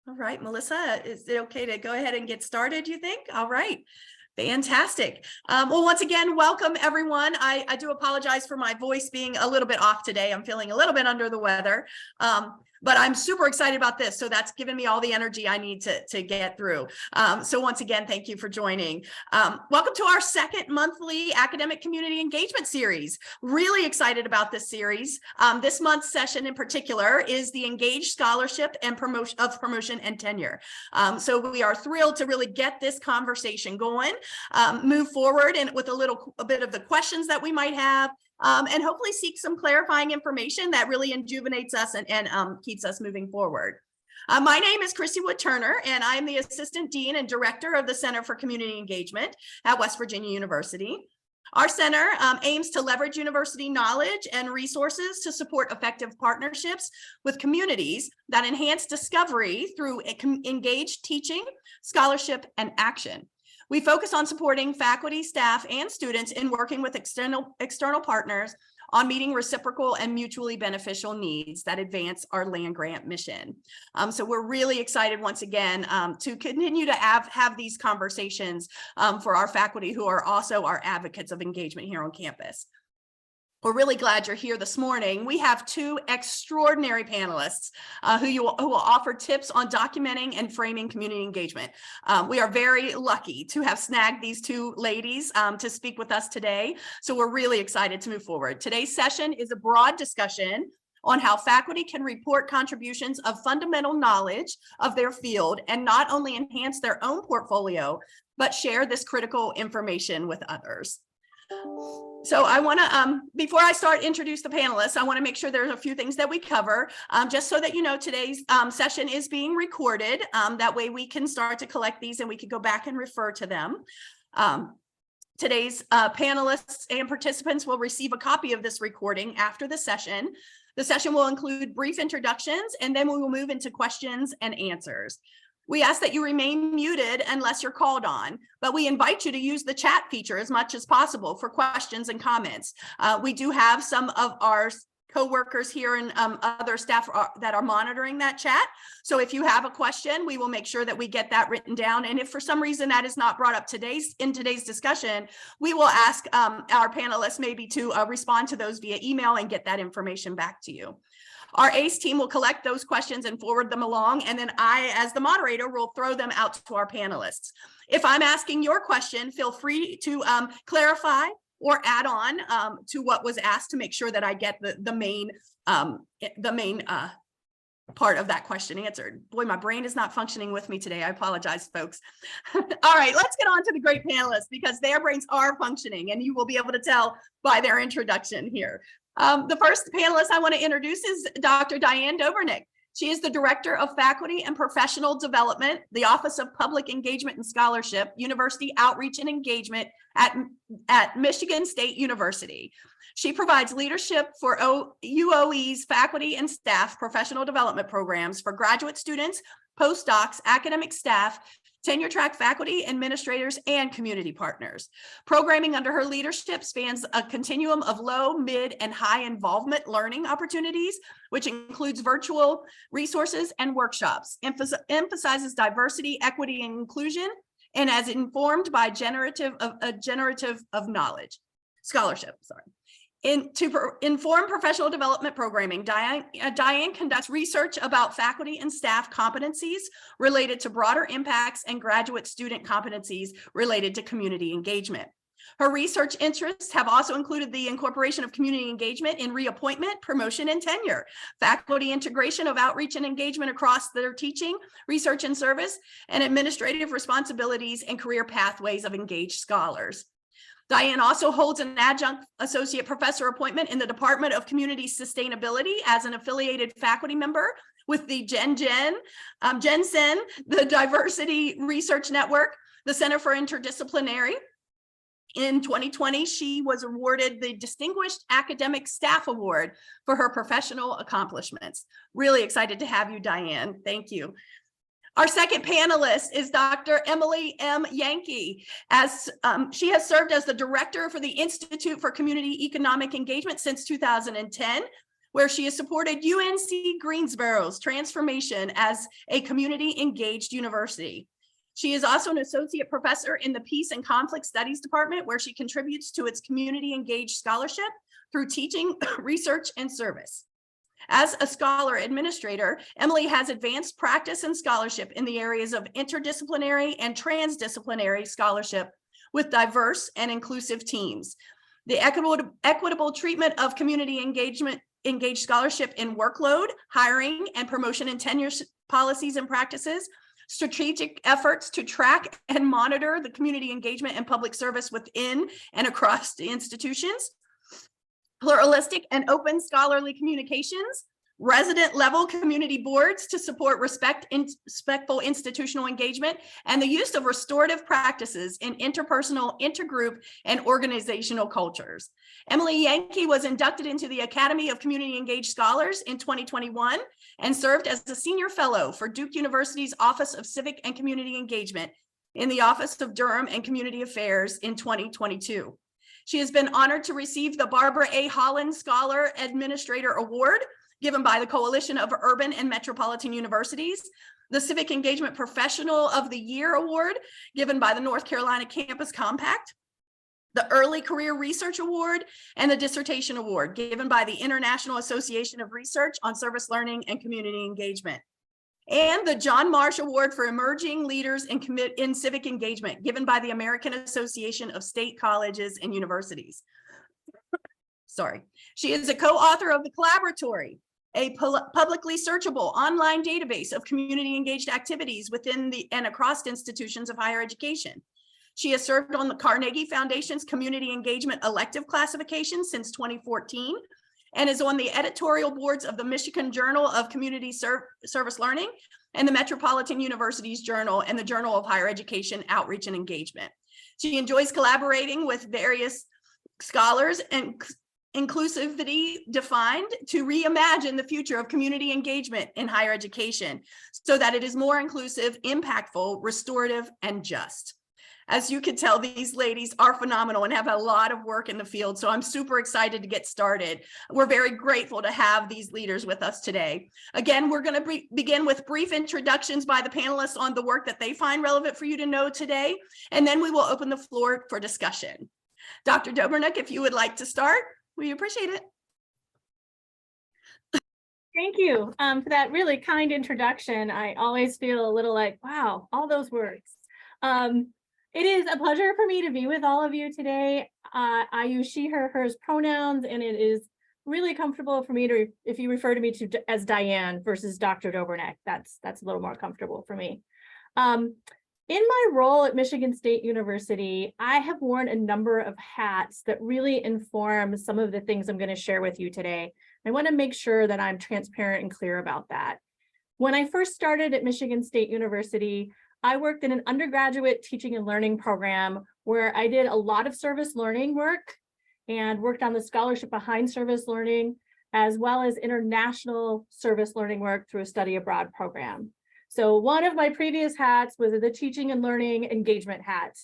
All right, Melissa, is it okay to go ahead and get started, you think? All right. Fantastic. Well, once again, welcome everyone. I do apologize for my voice being a little bit off today. I'm feeling a little bit under the weather, but I'm super excited about this. So that's given me all the energy I need to get through. So once again, thank you for joining. Welcome to our second monthly academic community engagement series. Really excited about this series. This month's session in particular is the Engaged Scholarship and Promotion and Tenure. So we are thrilled to really get this conversation going. Move forward and with a bit of the questions that we might have, and hopefully seek some clarifying information that really rejuvenates us and keeps us moving forward. My name is Kristi Wood-Turner, and I'm the Assistant Dean and Director of the Center for Community Engagement at West Virginia University. Our center aims to leverage university knowledge and resources to support effective partnerships with communities that enhance discovery through engaged teaching, scholarship, and action. We focus on supporting faculty, staff, and students in working with external partners on meeting reciprocal and mutually beneficial needs that advance our land-grant mission. So we're really excited once again to continue to have these conversations for our faculty who are also our advocates of engagement here on campus. We're really glad you're here this morning. We have two extraordinary panelists who will offer tips on documenting and framing community engagement. We are very lucky to have snagged these two ladies to speak with us today. So we're really excited to move forward. Today's session is a broad discussion on how faculty can report contributions of fundamental knowledge of their field and not only enhance their own portfolio, but share this critical information with others. So I want to, before I start introduce the panelists, I want to make sure there's a few things that we cover, just so that you know today's session is being recorded. That way we can start to collect these and we can go back and refer to them. Today's panelists and participants will receive a copy of this recording after the session. The session will include brief introductions, and then we will move into questions and answers. We ask that you remain muted unless you're called on, but we invite you to use the chat feature as much as possible for questions and comments. We do have some of our co-workers here and other staff that are monitoring that chat. So if you have a question, we will make sure that we get that written down. And if for some reason that is not brought up in today's discussion, we will ask our panelists maybe to respond to those via email and get that information back to you. Our ACE team will collect those questions and forward them along, and then I, as the moderator, will throw them out to our panelists. If I'm asking your question, feel free to clarify or add on to what was asked to make sure that I get the main part of that question answered. Boy, my brain is not functioning with me today. I apologize, folks. All right, let's get on to the great panelists because their brains are functioning, and you will be able to tell by their introduction here. The first panelist I want to introduce is Dr. Diane Doberneck. She is the Director of Faculty and Professional Development, the Office of Public Engagement and Scholarship, University Outreach and Engagement at Michigan State University. She provides leadership for UOE's faculty and staff professional development programs for graduate students, postdocs, academic staff, tenure track faculty, administrators, and community partners. Programming under her leadership spans a continuum of low, mid, and high involvement learning opportunities, which includes virtual resources and workshops, emphasizes diversity, equity, and inclusion, and as informed by generative of knowledge, scholarship, sorry. To inform professional development programming, Diane conducts research about faculty and staff competencies related to broader impacts and graduate student competencies related to community engagement. Her research interests have also included the incorporation of community engagement in reappointment, promotion, and tenure, faculty integration of outreach and engagement across their teaching, research and service, and administrative responsibilities and career pathways of engaged scholars. Diane also holds an adjunct associate professor appointment in the Department of Community Sustainability as an affiliated faculty member with the GenSen, the Diversity Research Network, the Center for Interdisciplinary. In 2020, she was awarded the Distinguished Academic Staff Award for her professional accomplishments. Really excited to have you, Diane. Thank you. Our second panelist is Dr. Emily M. Janke. She has served as the director for the Institute for Community Economic Engagement since 2010. where she has supported UNC Greensboro's transformation as a community engaged university. She is also an associate professor in the Peace and Conflict Studies Department, where she contributes to its community engaged scholarship through teaching, research, and service. As a scholar administrator, Emily has advanced practice and scholarship in the areas of interdisciplinary and transdisciplinary scholarship with diverse and inclusive teams, the equitable treatment of community engaged scholarship in workload, hiring, and promotion and tenure policies and practices, strategic efforts to track and monitor the community engagement and public service within and across the institutions, pluralistic and open scholarly communications, resident level community boards to support respectful institutional engagement, and the use of restorative practices in interpersonal, intergroup, and organizational cultures. Emily Janke was inducted into the Academy of Community Engaged Scholars in 2021 and served as a senior fellow for Duke University's Office of Civic and Community Engagement in the Office of Durham and Community Affairs in 2022. She has been honored to receive the Barbara A. Holland Scholar Administrator Award, given by the Coalition of Urban and Metropolitan Universities, the Civic Engagement Professional of the Year Award, given by the North Carolina Campus Compact, the Early Career Research Award, and the Dissertation Award, given by the International Association of Research on Service Learning and Community Engagement, and the John Marsh Award for Emerging Leaders in Civic Engagement, given by the American Association of State Colleges and Universities. Sorry. She is a co-author of The Collaboratory, a publicly searchable online database of community engaged activities within and across institutions of higher education. She has served on the Carnegie Foundation's Community Engagement Elective Classification since 2014, and is on the editorial boards of the Michigan Journal of Community Service Learning and the Metropolitan University's Journal and the Journal of Higher Education Outreach and Engagement. She enjoys collaborating with various scholars and inclusivity defined to reimagine the future of community engagement in higher education so that it is more inclusive, impactful, restorative, and just. As you can tell, these ladies are phenomenal and have a lot of work in the field. So I'm super excited to get started. We're very grateful to have these leaders with us today. Again, we're going to begin with brief introductions by the panelists on the work that they find relevant for you to know today. And then we will open the floor for discussion. Dr. Doberneck, if you would like to start, we appreciate it. Thank you for that really kind introduction. I always feel a little like, wow, all those words. It is a pleasure for me to be with all of you today. I use she, her, hers pronouns, and it is really comfortable for me to, if you refer to me as Diane versus Dr. Doberneck, that's a little more comfortable for me. In my role at Michigan State University, I have worn a number of hats that really inform some of the things I'm going to share with you today. I want to make sure that I'm transparent and clear about that. When I first started at Michigan State University, I worked in an undergraduate teaching and learning program where I did a lot of service learning work and worked on the scholarship behind service learning, as well as international service learning work through a study abroad program. So one of my previous hats was the teaching and learning engagement hat.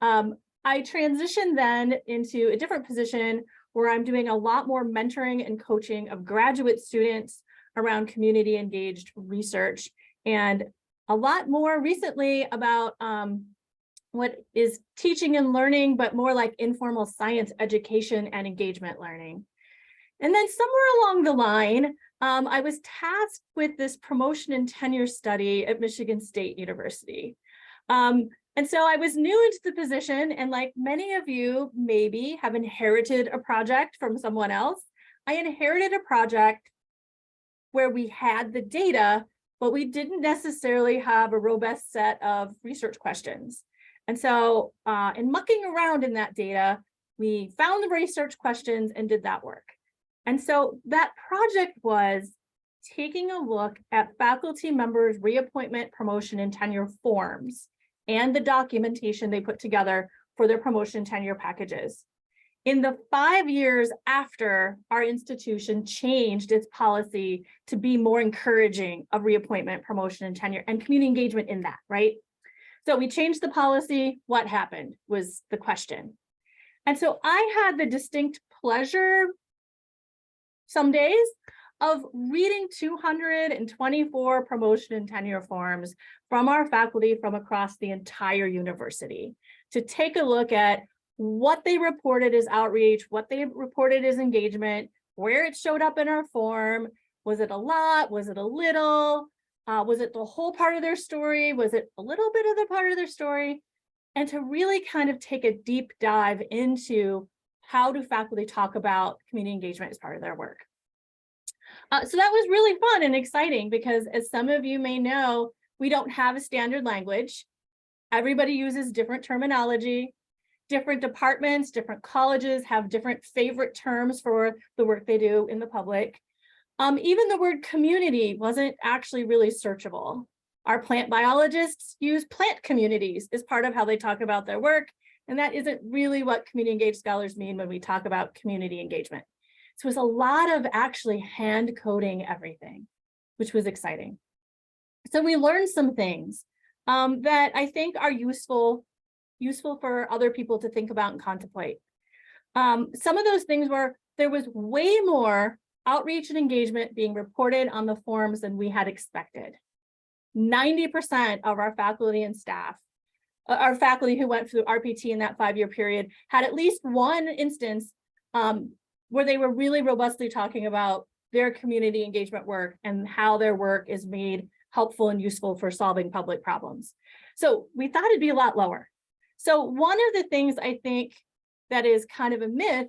I transitioned then into a different position where I'm doing a lot more mentoring and coaching of graduate students around community engaged research, and a lot more recently about what is teaching and learning, but more like informal science education and engagement learning. And then somewhere along the line, I was tasked with this promotion and tenure study at Michigan State University. And so I was new into the position, and like many of you maybe have inherited a project from someone else, I inherited a project where we had the data, but we didn't necessarily have a robust set of research questions. And so in mucking around in that data, we found the research questions and did that work. And so that project was taking a look at faculty members' reappointment, promotion, and tenure forms and the documentation they put together for their promotion tenure packages. In the 5 years after our institution changed its policy to be more encouraging of reappointment, promotion, and tenure, and community engagement in that, right? So we changed the policy. What happened was the question. And so I had the distinct pleasure some days of reading 224 promotion and tenure forms from our faculty from across the entire university to take a look at what they reported as outreach, what they reported as engagement, where it showed up in our form. Was it a lot? Was it a little? Was it the whole part of their story? Was it a little bit of the part of their story? And to really kind of take a deep dive into how do faculty talk about community engagement as part of their work. So that was really fun and exciting because, as some of you may know, we don't have a standard language. Everybody uses different terminology. Different departments, different colleges have different favorite terms for the work they do in the public. Even the word community wasn't actually really searchable. Our plant biologists use plant communities as part of how they talk about their work, and that isn't really what community engaged scholars mean when we talk about community engagement. So it was a lot of actually hand coding everything, which was exciting. So we learned some things that I think are useful for other people to think about and contemplate. Some of those things were, there was way more outreach and engagement being reported on the forms than we had expected. 90% of our faculty and staff, our faculty who went through RPT in that 5-year period, had at least one instance where they were really robustly talking about their community engagement work and how their work is made helpful and useful for solving public problems. So we thought it'd be a lot lower. So one of the things I think that is kind of a myth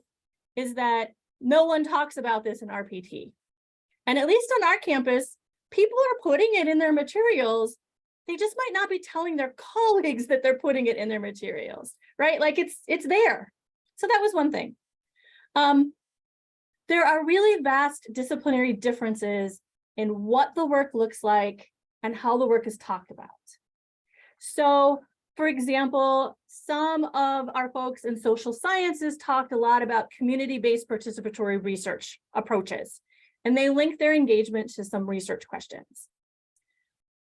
is that no one talks about this in RPT. And at least on our campus, people are putting it in their materials. They just might not be telling their colleagues that they're putting it in their materials, right? Like it's there. So that was one thing. There are really vast disciplinary differences in what the work looks like and how the work is talked about. So, for example, some of our folks in social sciences talked a lot about community-based participatory research approaches, and they linked their engagement to some research questions.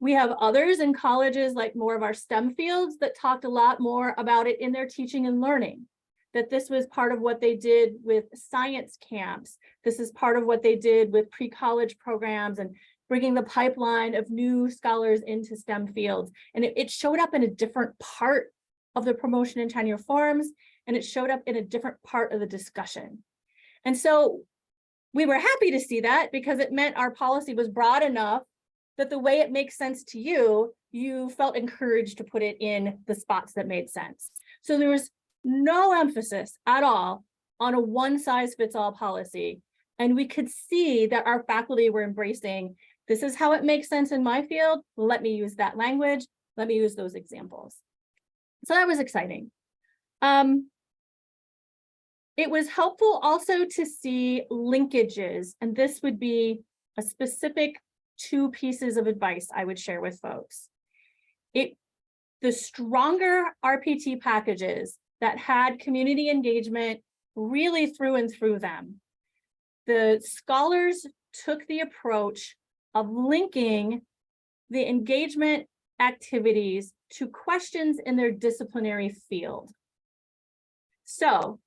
We have others in colleges, like more of our STEM fields, that talked a lot more about it in their teaching and learning, that this was part of what they did with science camps. This is part of what they did with pre-college programs and bringing the pipeline of new scholars into STEM fields. And it showed up in a different part of the promotion and tenure forms, and it showed up in a different part of the discussion. And so we were happy to see that because it meant our policy was broad enough that the way it makes sense to you, you felt encouraged to put it in the spots that made sense. So there was no emphasis at all on a one-size-fits-all policy. And we could see that our faculty were embracing, this is how it makes sense in my field. Let me use that language. Let me use those examples. So that was exciting. It was helpful also to see linkages, and this would be a specific 2 pieces of advice I would share with folks. The stronger RPT packages that had community engagement really through and through them, the scholars took the approach of linking the engagement activities to questions in their disciplinary field. So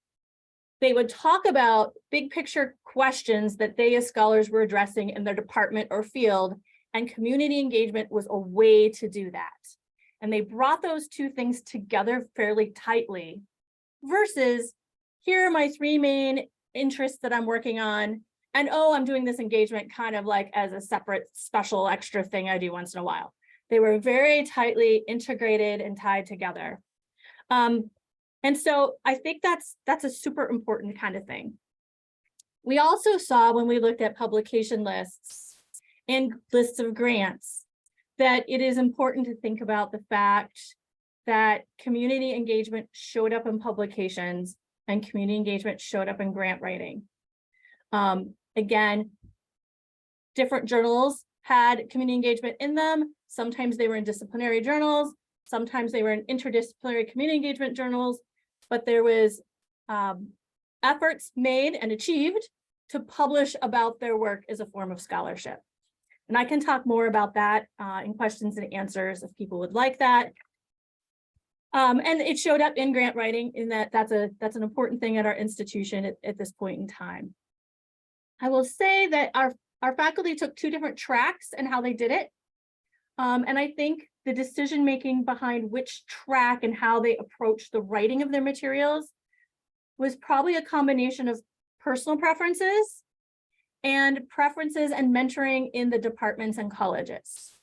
they would talk about big picture questions that they as scholars were addressing in their department or field, and community engagement was a way to do that. And they brought those 2 things together fairly tightly versus here are my 3 main interests that I'm working on. And oh, I'm doing this engagement kind of like as a separate special extra thing I do once in a while. They were very tightly integrated and tied together. And so I think that's a super important kind of thing. We also saw when we looked at publication lists and lists of grants that it is important to think about the fact that community engagement showed up in publications and community engagement showed up in grant writing. Again, different journals had community engagement in them. Sometimes they were in disciplinary journals. Sometimes they were in interdisciplinary community engagement journals, but there was efforts made and achieved to publish about their work as a form of scholarship. And I can talk more about that in questions and answers if people would like that. And it showed up in grant writing in that's an important thing at our institution at this point in time. I will say that our faculty took 2 different tracks and how they did it. And I think the decision-making behind which track and how they approach the writing of their materials was probably a combination of personal preferences and mentoring in the departments and colleges.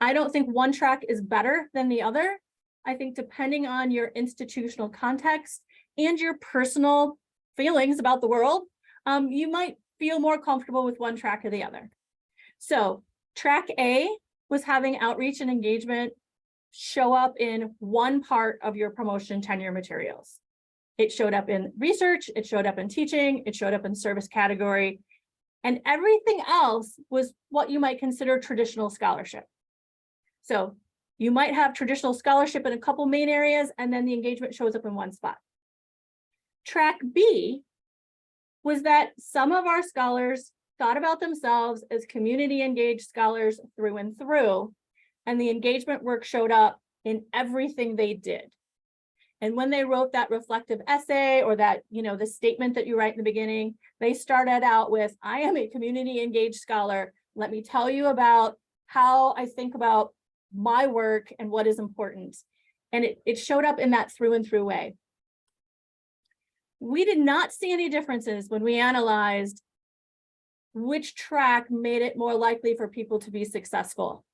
I don't think one track is better than the other. I think depending on your institutional context and your personal feelings about the world, you might feel more comfortable with one track or the other. So track A was having outreach and engagement show up in one part of your promotion tenure materials. It showed up in research, it showed up in teaching, it showed up in service category, and everything else was what you might consider traditional scholarship. So you might have traditional scholarship in a couple main areas, and then the engagement shows up in one spot. Track B was that some of our scholars thought about themselves as community engaged scholars through and through, and the engagement work showed up in everything they did. And when they wrote that reflective essay or that, the statement that you write in the beginning, they started out with, I am a community engaged scholar. Let me tell you about how I think about my work and what is important. And it showed up in that through and through way. We did not see any differences when we analyzed which track made it more likely for people to be successful.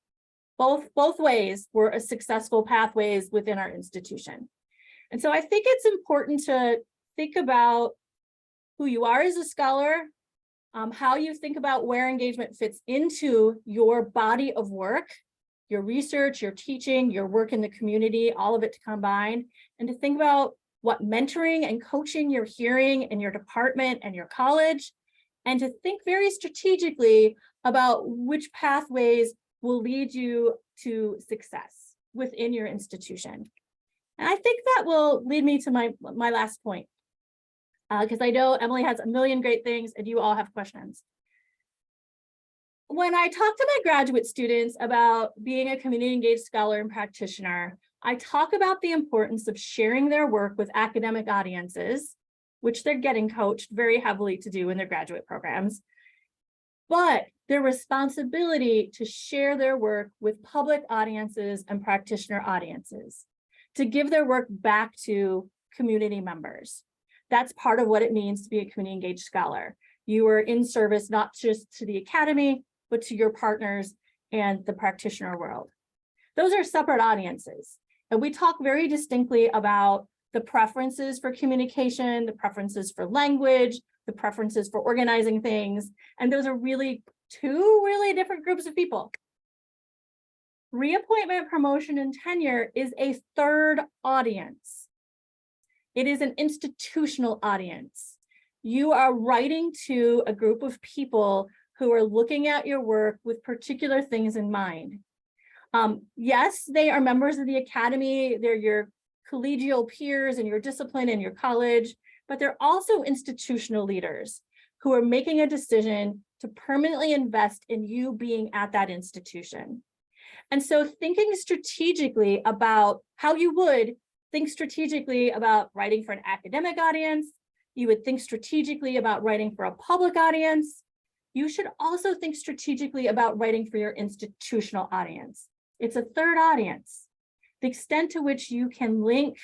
Both ways were a successful pathways within our institution. And so I think it's important to think about who you are as a scholar, how you think about where engagement fits into your body of work, your research, your teaching, your work in the community, all of it combined, and to think about what mentoring and coaching you're hearing in your department and your college, and to think very strategically about which pathways will lead you to success within your institution. And I think that will lead me to my last point, because I know Emily has a million great things and you all have questions. When I talk to my graduate students about being a community engaged scholar and practitioner, I talk about the importance of sharing their work with academic audiences, which they're getting coached very heavily to do in their graduate programs, but their responsibility to share their work with public audiences and practitioner audiences, to give their work back to community members. That's part of what it means to be a community engaged scholar. You are in service not just to the academy, but to your partners and the practitioner world. Those are separate audiences. And we talk very distinctly about the preferences for communication, the preferences for language, the preferences for organizing things. And those are really 2 really different groups of people. Reappointment, promotion, and tenure is a third audience. It is an institutional audience. You are writing to a group of people who are looking at your work with particular things in mind. Yes, they are members of the academy, they're your collegial peers in your discipline and your college, but they're also institutional leaders who are making a decision to permanently invest in you being at that institution. And so thinking strategically about how you would think strategically about writing for an academic audience, you would think strategically about writing for a public audience. You should also think strategically about writing for your institutional audience. It's a third audience. The extent to which you can link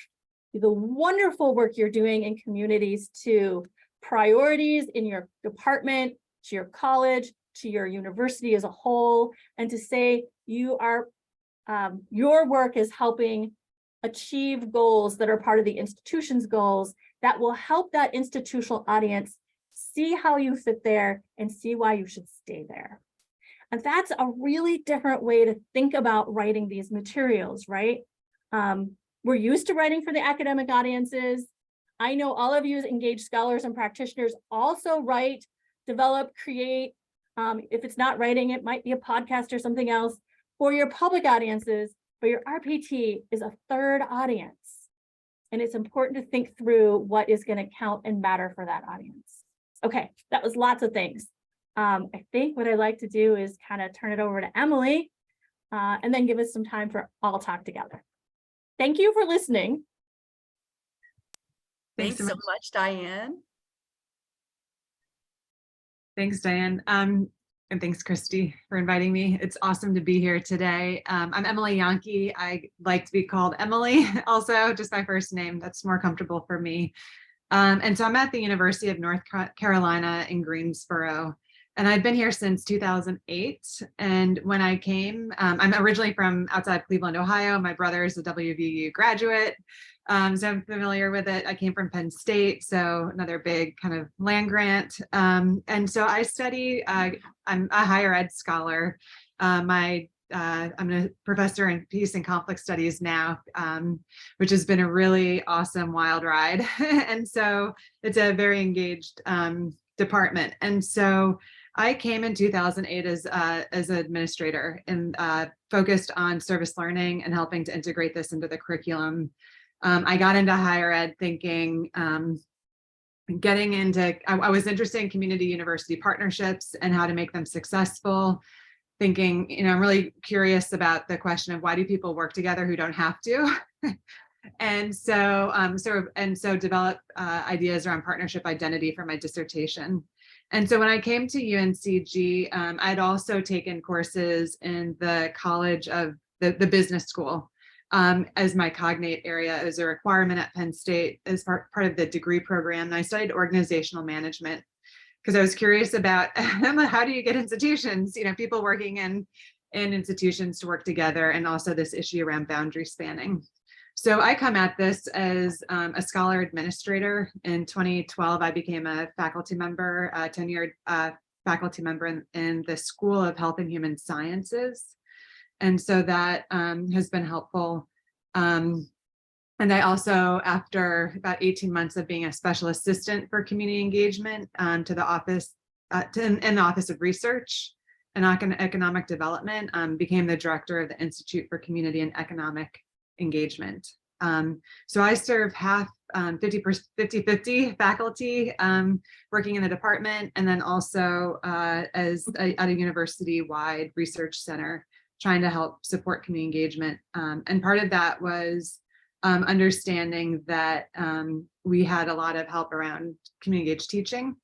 the wonderful work you're doing in communities to priorities in your department, to your college, to your university as a whole, and to say you are, your work is helping achieve goals that are part of the institution's goals that will help that institutional audience see how you fit there and see why you should stay there. And that's a really different way to think about writing these materials, right? We're used to writing for the academic audiences. I know all of you as engaged scholars and practitioners also write, develop, create. If it's not writing, it might be a podcast or something else for your public audiences, but your RPT is a third audience. And it's important to think through what is going to count and matter for that audience. Okay, that was lots of things. I think what I'd like to do is kind of turn it over to Emily and then give us some time for all talk together. Thank you for listening. Thanks so much, Diane. Thanks, Diane. And thanks, Kristi, for inviting me. It's awesome to be here today. I'm Emily Janke. I like to be called Emily, also just my first name. That's more comfortable for me. And so I'm at the University of North Carolina in Greensboro, and I've been here since 2008. And when I came, I'm originally from outside Cleveland, Ohio. My brother is a WVU graduate, so I'm familiar with it. I came from Penn State, so another big kind of land grant. And so I study, I'm a higher ed scholar. I'm a professor in peace and conflict studies now, which has been a really awesome, wild ride. And so it's a very engaged department. And so I came in 2008 as an administrator and focused on service learning and helping to integrate this into the curriculum. I got into higher ed thinking, getting into, I was interested in community university partnerships and how to make them successful. Thinking, I'm really curious about the question of why do people work together who don't have to? And so develop ideas around partnership identity for my dissertation. And so when I came to UNCG, I'd also taken courses in the College of the Business School as my cognate area. It was a requirement at Penn State as part of the degree program. And I studied organizational management because I was curious about how do you get institutions, people working in institutions to work together, and also this issue around boundary spanning. So I come at this as a scholar administrator. In 2012, I became a faculty member, a tenured faculty member in the School of Health and Human Sciences. And so that has been helpful. And I also, after about 18 months of being a special assistant for community engagement to the office, in the Office of Research and Economic Development, became the director of the Institute for Community and Economic Engagement. So I serve half 50-50 faculty working in the department, and then also as at a university-wide research center trying to help support community engagement. And part of that was understanding that we had a lot of help around community engaged teaching,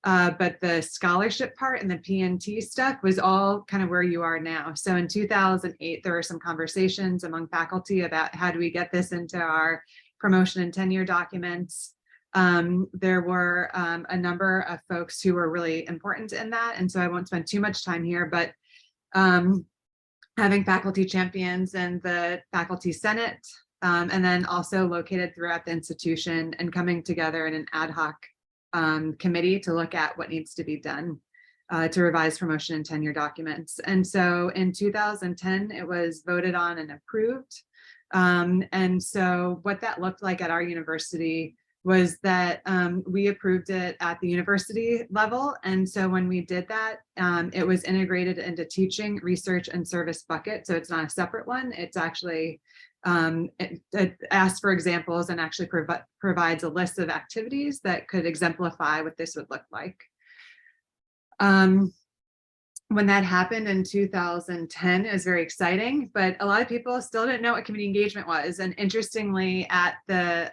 but the scholarship part and the PNT stuff was all kind of where you are now. So in 2008, there were some conversations among faculty about how do we get this into our promotion and tenure documents. There were a number of folks who were really important in that. And so I won't spend too much time here, but having faculty champions in the faculty senate, and then also located throughout the institution and coming together in an ad hoc committee to look at what needs to be done to revise promotion and tenure documents. And so in 2010, it was voted on and approved. And so what that looked like at our university was that we approved it at the university level. And so when we did that, it was integrated into teaching, research, and service bucket. So it's not a separate one. It's actually it asks for examples and actually provides a list of activities that could exemplify what this would look like. When that happened in 2010, it was very exciting, but a lot of people still didn't know what community engagement was. And interestingly, at the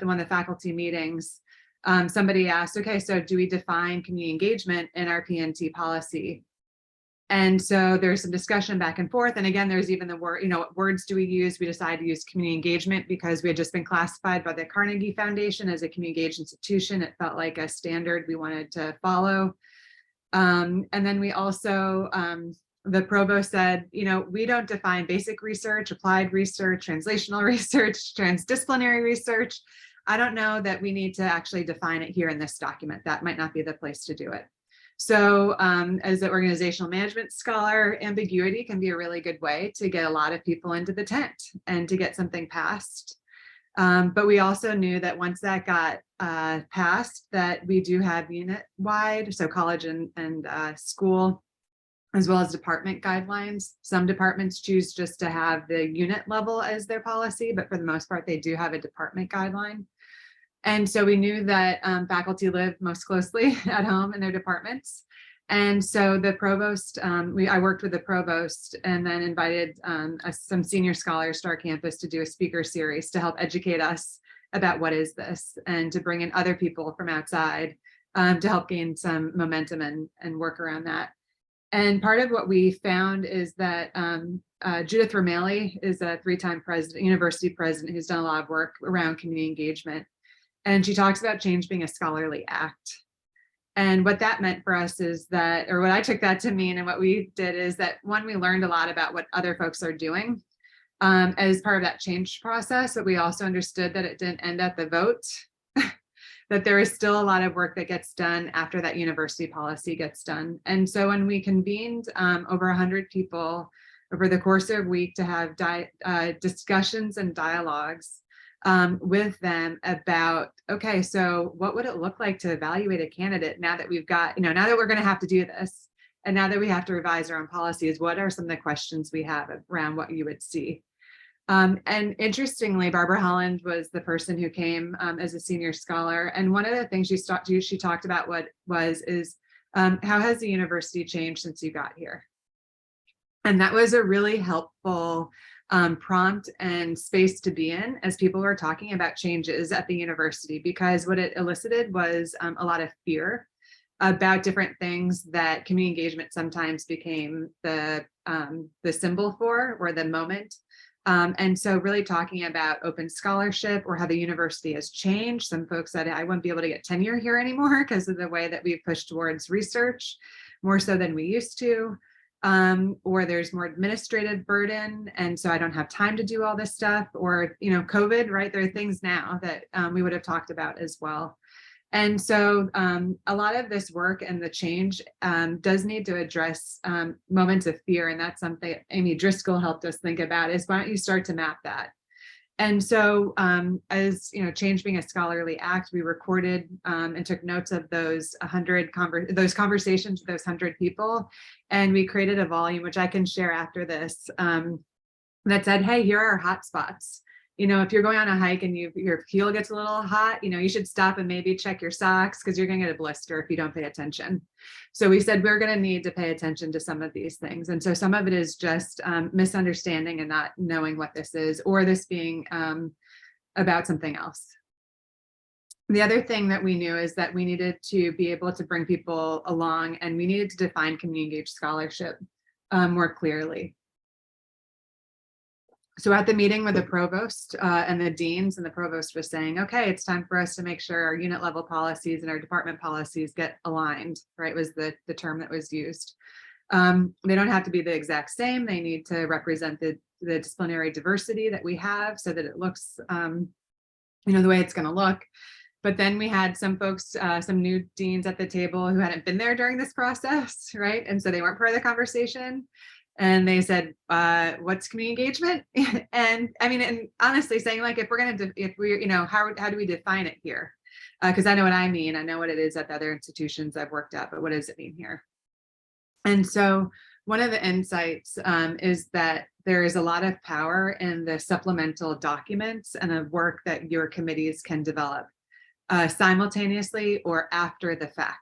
one of the faculty meetings, somebody asked, okay, so do we define community engagement in our PNT policy? And so there's some discussion back and forth. And again, there's even the word, what words do we use? We decided to use community engagement because we had just been classified by the Carnegie Foundation as a community engaged institution. It felt like a standard we wanted to follow. And then we also, the provost said, we don't define basic research, applied research, translational research, transdisciplinary research. I don't know that we need to actually define it here in this document. That might not be the place to do it. So as an organizational management scholar, ambiguity can be a really good way to get a lot of people into the tent and to get something passed. But we also knew that once that got passed, that we do have unit-wide, so college and school, as well as department guidelines. Some departments choose just to have the unit level as their policy, but for the most part, they do have a department guideline. And so we knew that faculty live most closely at home in their departments. And so the provost, I worked with the provost and then invited some senior scholars to our campus to do a speaker series to help educate us about what is this and to bring in other people from outside to help gain some momentum and work around that. And part of what we found is that Judith Romali is a 3-time university president who's done a lot of work around community engagement. And she talks about change being a scholarly act. And what that meant for us is that, or what I took that to mean, and what we did is that, one, we learned a lot about what other folks are doing as part of that change process, but we also understood that it didn't end at the vote, that there is still a lot of work that gets done after that university policy gets done. And so when we convened over 100 people over the course of a week to have discussions and dialogues with them about, okay, so what would it look like to evaluate a candidate now that we've got, now that we're going to have to do this, and now that we have to revise our own policies, what are some of the questions we have around what you would see? And interestingly, Barbara Holland was the person who came as a senior scholar. And one of the things she talked about is how has the university changed since you got here? And that was a really helpful prompt and space to be in as people were talking about changes at the university, because what it elicited was a lot of fear about different things that community engagement sometimes became the symbol for, or the moment. And so really talking about open scholarship, or how the university has changed. Some folks said, I wouldn't be able to get tenure here anymore because of the way that we've pushed towards research, more so than we used to. Or there's more administrative burden, and so I don't have time to do all this stuff, or, COVID, right? There are things now that we would have talked about as well. And so a lot of this work and the change does need to address moments of fear. And that's something Amy Driscoll helped us think about, is why don't you start to map that? And so as change being a scholarly act, we recorded and took notes of those conversations with those 100 people. And we created a volume, which I can share after this, that said, hey, here are our hot spots. If you're going on a hike and your heel gets a little hot, you should stop and maybe check your socks, because you're going to get a blister if you don't pay attention. So we said we're going to need to pay attention to some of these things. And so some of it is just misunderstanding and not knowing what this is, or this being about something else. The other thing that we knew is that we needed to be able to bring people along, and we needed to define community engaged scholarship more clearly. So at the meeting with the provost and the deans, and the provost was saying, okay, it's time for us to make sure our unit level policies and our department policies get aligned, right, was the term that was used. They don't have to be the exact same. They need to represent the disciplinary diversity that we have, so that it looks, the way it's going to look. But then we had some folks, some new deans at the table who hadn't been there during this process, right? And so they weren't part of the conversation. And they said, what's community engagement? And I mean, and honestly saying, like, if we're, how do we define it here? Because I know what I mean. I know what it is at the other institutions I've worked at, but what does it mean here? And so one of the insights is that there is a lot of power in the supplemental documents and the work that your committees can develop simultaneously or after the fact.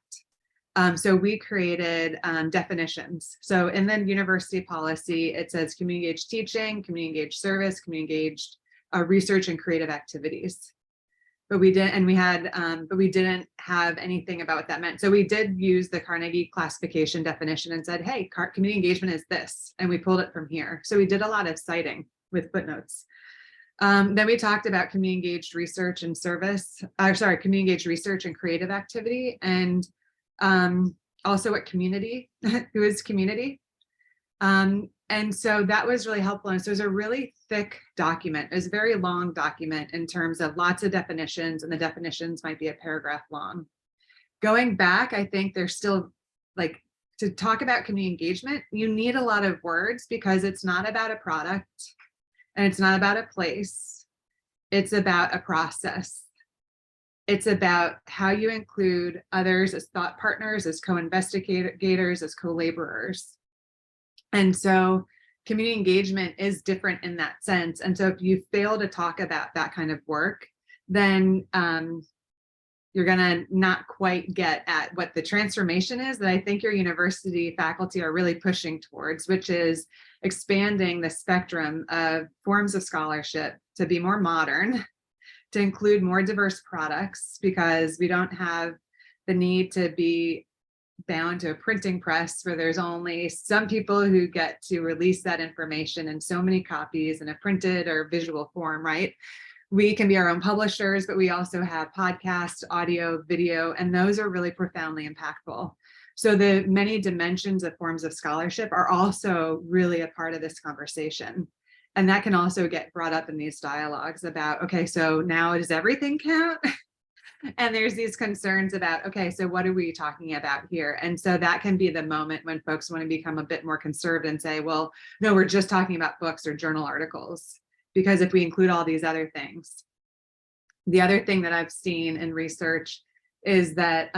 So we created definitions. So in the university policy, it says community engaged teaching, community engaged service, community engaged research and creative activities. But we didn't have anything about what that meant. So we did use the Carnegie classification definition and said, hey, community engagement is this, and we pulled it from here. So we did a lot of citing with footnotes. Then we talked about community engaged research and community engaged research and creative activity, and also what community, who is community. And so that was really helpful. And so it was a really thick document. It was a very long document in terms of lots of definitions, and the definitions might be a paragraph long. Going back, I think there's still, like, to talk about community engagement, you need a lot of words, because it's not about a product and it's not about a place. It's about a process. It's about how you include others as thought partners, as co-investigators, as co-laborers. And so community engagement is different in that sense. And so if you fail to talk about that kind of work, then you're gonna not quite get at what the transformation is that I think your university faculty are really pushing towards, which is expanding the spectrum of forms of scholarship to be more modern, to include more diverse products, because we don't have the need to be bound to a printing press where there's only some people who get to release that information in so many copies in a printed or visual form, right? We can be our own publishers, but we also have podcasts, audio, video, and those are really profoundly impactful. So the many dimensions of forms of scholarship are also really a part of this conversation. And that can also get brought up in these dialogues about, okay, so now does everything count? And there's these concerns about, okay, so what are we talking about here? And so that can be the moment when folks want to become a bit more conservative and say, well, no, we're just talking about books or journal articles. Because if we include all these other things, the other thing that I've seen in research is that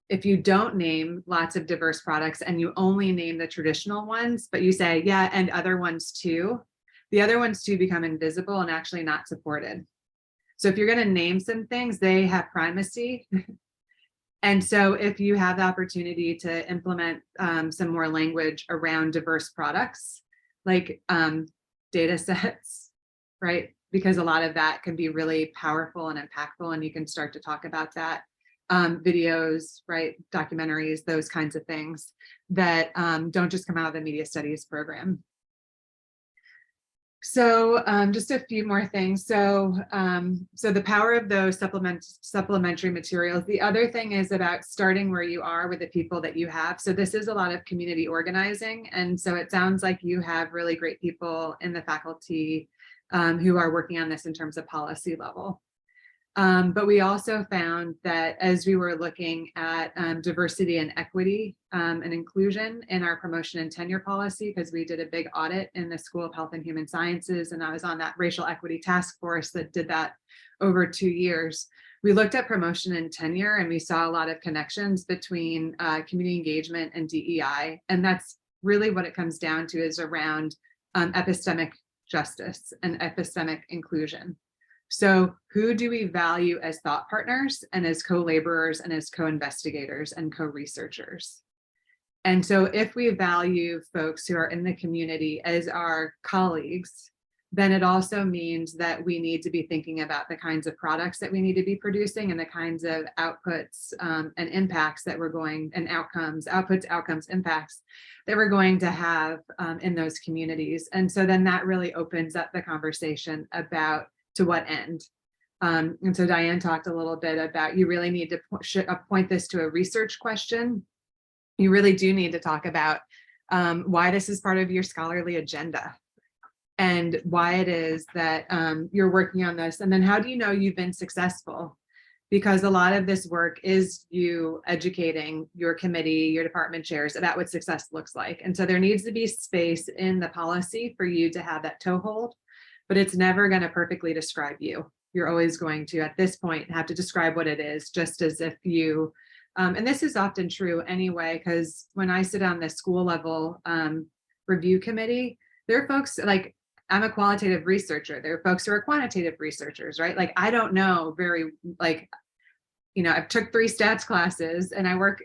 if you don't name lots of diverse products and you only name the traditional ones, but you say, yeah, and other ones too, the other ones too become invisible and actually not supported. So if you're going to name some things, they have primacy. And so if you have the opportunity to implement some more language around diverse products, like data sets, right? Because a lot of that can be really powerful and impactful, and you can start to talk about that. Videos, right? Documentaries, those kinds of things that don't just come out of the media studies program. So just a few more things. So the power of those supplementary materials. The other thing is about starting where you are with the people that you have. So this is a lot of community organizing. And so it sounds like you have really great people in the faculty who are working on this in terms of policy level. But we also found that as we were looking at diversity and equity and inclusion in our promotion and tenure policy, because we did a big audit in the School of Health and Human Sciences, and I was on that racial equity task force that did that over 2 years. We looked at promotion and tenure, and we saw a lot of connections between community engagement and DEI. And that's really what it comes down to, is around epistemic justice and epistemic inclusion. So who do we value as thought partners and as co-laborers and as co-investigators and co-researchers? And so if we value folks who are in the community as our colleagues, then it also means that we need to be thinking about the kinds of products that we need to be producing and the kinds of outputs and impacts that we're going, and outcomes, impacts that we're going to have in those communities. And so then that really opens up the conversation about to what end. And so Diane talked a little bit about, you really need to point this to a research question. You really do need to talk about why this is part of your scholarly agenda and why it is that you're working on this. And then how do you know you've been successful? Because a lot of this work is you educating your committee, your department chairs about what success looks like. And so there needs to be space in the policy for you to have that toehold, but it's never going to perfectly describe you. You're always going to, at this point, have to describe what it is, just as if you, and this is often true anyway, because when I sit on the school level review committee, there are folks like, I'm a qualitative researcher. There are folks who are quantitative researchers, right? Like, I don't know very, like, you know, I've took 3 stats classes and I work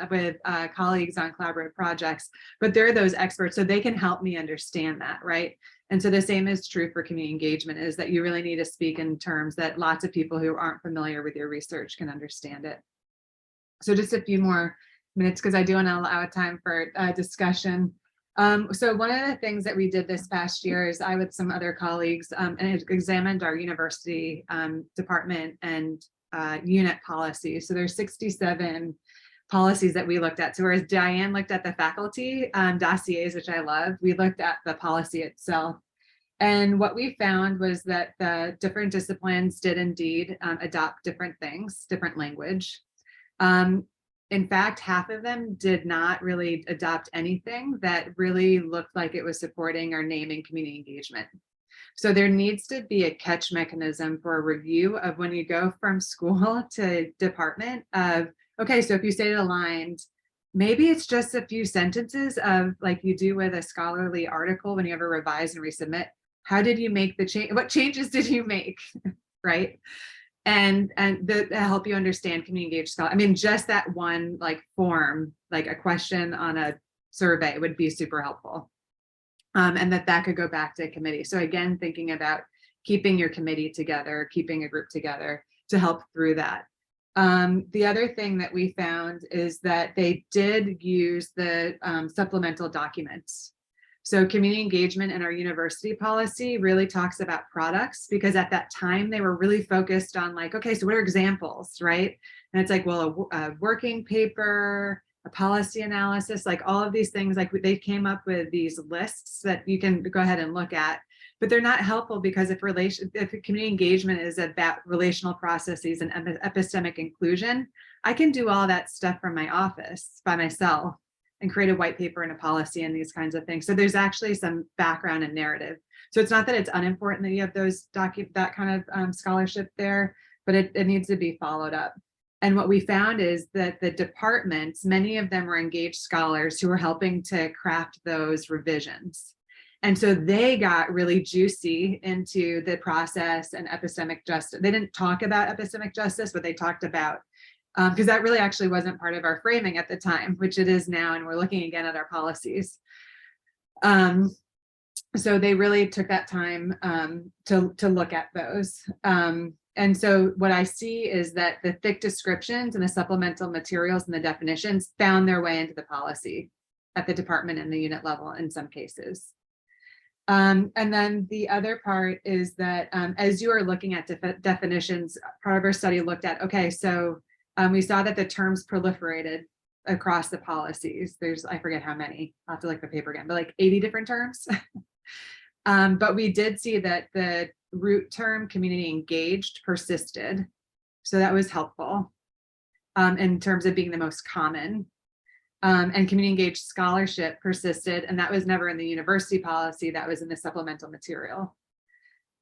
with colleagues on collaborative projects, but they're those experts, so they can help me understand that, right? And so the same is true for community engagement, is that you really need to speak in terms that lots of people who aren't familiar with your research can understand it. So just a few more minutes, because I do want to allow time for discussion. So one of the things that we did this past year is I, with some other colleagues, and examined our university department and unit policies. So there's 67 policies that we looked at. So whereas Diane looked at the faculty dossiers, which I love, we looked at the policy itself. And what we found was that the different disciplines did indeed adopt different things, different language. In fact, half of them did not really adopt anything that really looked like it was supporting or naming community engagement. So there needs to be a catch mechanism for a review of when you go from school to department of, okay, so if you say it aligned, maybe it's just a few sentences of, like you do with a scholarly article when you ever revise and resubmit, how did you make the change? What changes did you make, right? And help you understand community engaged scholar. I mean, just that one like form, like a question on a survey would be super helpful. And that could go back to a committee. So again, thinking about keeping your committee together, keeping a group together to help through that. The other thing that we found is that they did use the supplemental documents. So community engagement in our university policy really talks about products, because at that time they were really focused on like, okay, so what are examples, right? And it's like, well, a working paper, a policy analysis, like all of these things, like they came up with these lists that you can go ahead and look at, but they're not helpful, because if community engagement is about relational processes and epistemic inclusion, I can do all that stuff from my office by myself and create a white paper and a policy and these kinds of things. So there's actually some background and narrative. So it's not that it's unimportant that you have those that kind of scholarship there, but it needs to be followed up. And what we found is that the departments, many of them were engaged scholars who were helping to craft those revisions. And so they got really juicy into the process and epistemic justice. They didn't talk about epistemic justice, but they talked about, because that really actually wasn't part of our framing at the time, which it is now, and we're looking again at our policies. So they really took that time to look at those. And so what I see is that the thick descriptions and the supplemental materials and the definitions found their way into the policy at the department and the unit level in some cases. And then the other part is that as you are looking at definitions, part of our study looked at, okay, so we saw that the terms proliferated across the policies. There's, I forget how many, I'll have to look at the paper again, but like 80 different terms. But we did see that the root term community engaged persisted. So that was helpful in terms of being the most common. And community engaged scholarship persisted, and that was never in the university policy, that was in the supplemental material.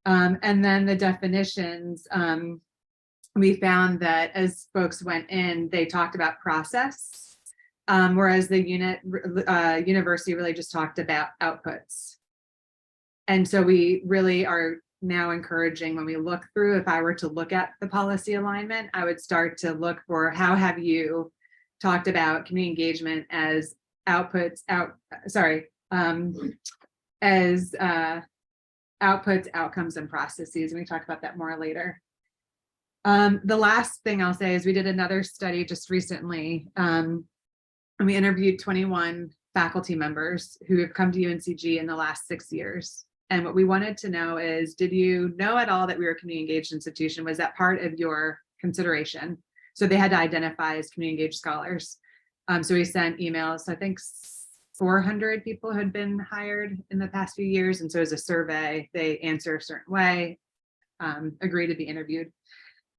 And then the definitions, we found that as folks went in, they talked about process, whereas the university really just talked about outputs. And so we really are now encouraging, when we look through, if I were to look at the policy alignment, I would start to look for how have you talked about community engagement as outputs, outputs, outcomes, and processes. And we talk about that more later. The last thing I'll say is we did another study just recently, and we interviewed 21 faculty members who have come to UNCG in the last 6 years. And what we wanted to know is, did you know at all that we were a community engaged institution? Was that part of your consideration? So they had to identify as community engaged scholars. So we sent emails. I think 400 people had been hired in the past few years. And so as a survey, they answer a certain way, agree to be interviewed.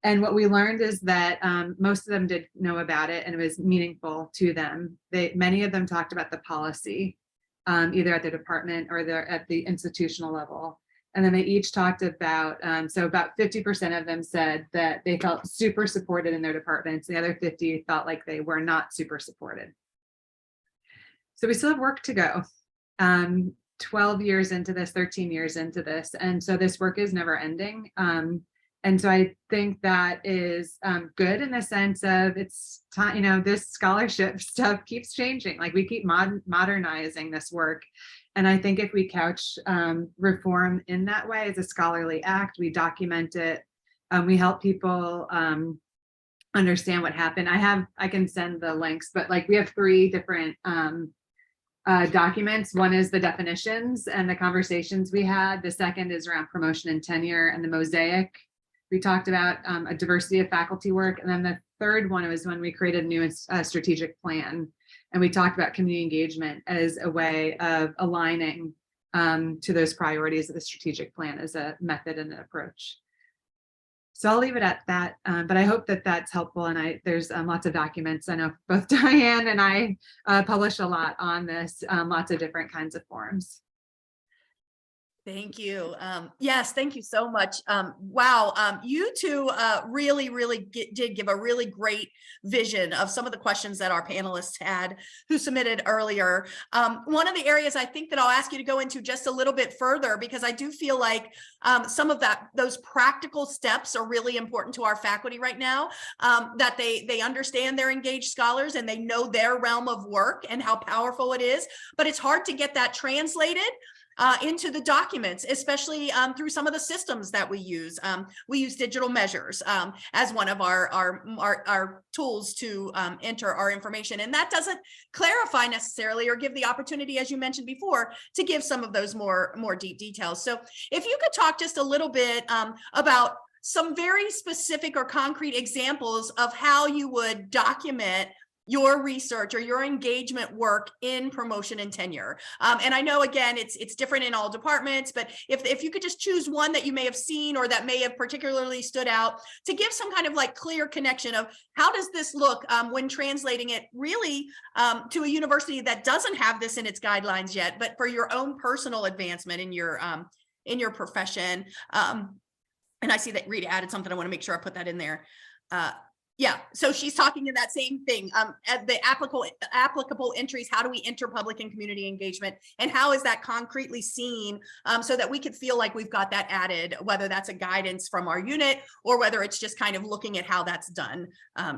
And what we learned is that most of them did know about it and it was meaningful to them. Many of them talked about the policy, either at the department or at the institutional level. And then they each talked about, so about 50% of them said that they felt super supported in their departments. The other 50 felt like they were not super supported. So we still have work to go. 12 years into this, 13 years into this. And so this work is never ending. And so I think that is good in the sense of it's time, this scholarship stuff keeps changing. Like we keep modernizing this work. And I think if we couch reform in that way as a scholarly act, we document it, we help people understand what happened. I can send the links, but like we have 3 different documents. One is the definitions and the conversations we had. The second is around promotion and tenure and the mosaic. We talked about a diversity of faculty work. And then the third one was when we created a new strategic plan. And we talked about community engagement as a way of aligning to those priorities of the strategic plan as a method and an approach. So I'll leave it at that, but I hope that that's helpful. And there's lots of documents. I know both Diane and I publish a lot on this, lots of different kinds of forums. Thank you. Yes, thank you so much. Wow, you two really did give a really great vision of some of the questions that our panelists had who submitted earlier. One of the areas I think that I'll ask you to go into just a little bit further, because I do feel like some of those practical steps are really important to our faculty right now, that they understand they're engaged scholars and they know their realm of work and how powerful it is, but it's hard to get that translated into the documents, especially through some of the systems that we use. We use digital measures as one of our tools to enter our information. And that doesn't clarify necessarily or give the opportunity, as you mentioned before, to give some of those more deep details. So if you could talk just a little bit about some very specific or concrete examples of how you would document your research or your engagement work in promotion and tenure. And I know, again, it's different in all departments, but if you could just choose one that you may have seen or that may have particularly stood out to give some kind of like clear connection of how does this look when translating it really to a university that doesn't have this in its guidelines yet, but for your own personal advancement in your profession. And I see that Rita added something. I want to make sure I put that in there. Yeah, so she's talking in that same thing, at the applicable entries. How do we enter public and community engagement, and how is that concretely seen so that we could feel like we've got that added, whether that's a guidance from our unit or whether it's just kind of looking at how that's done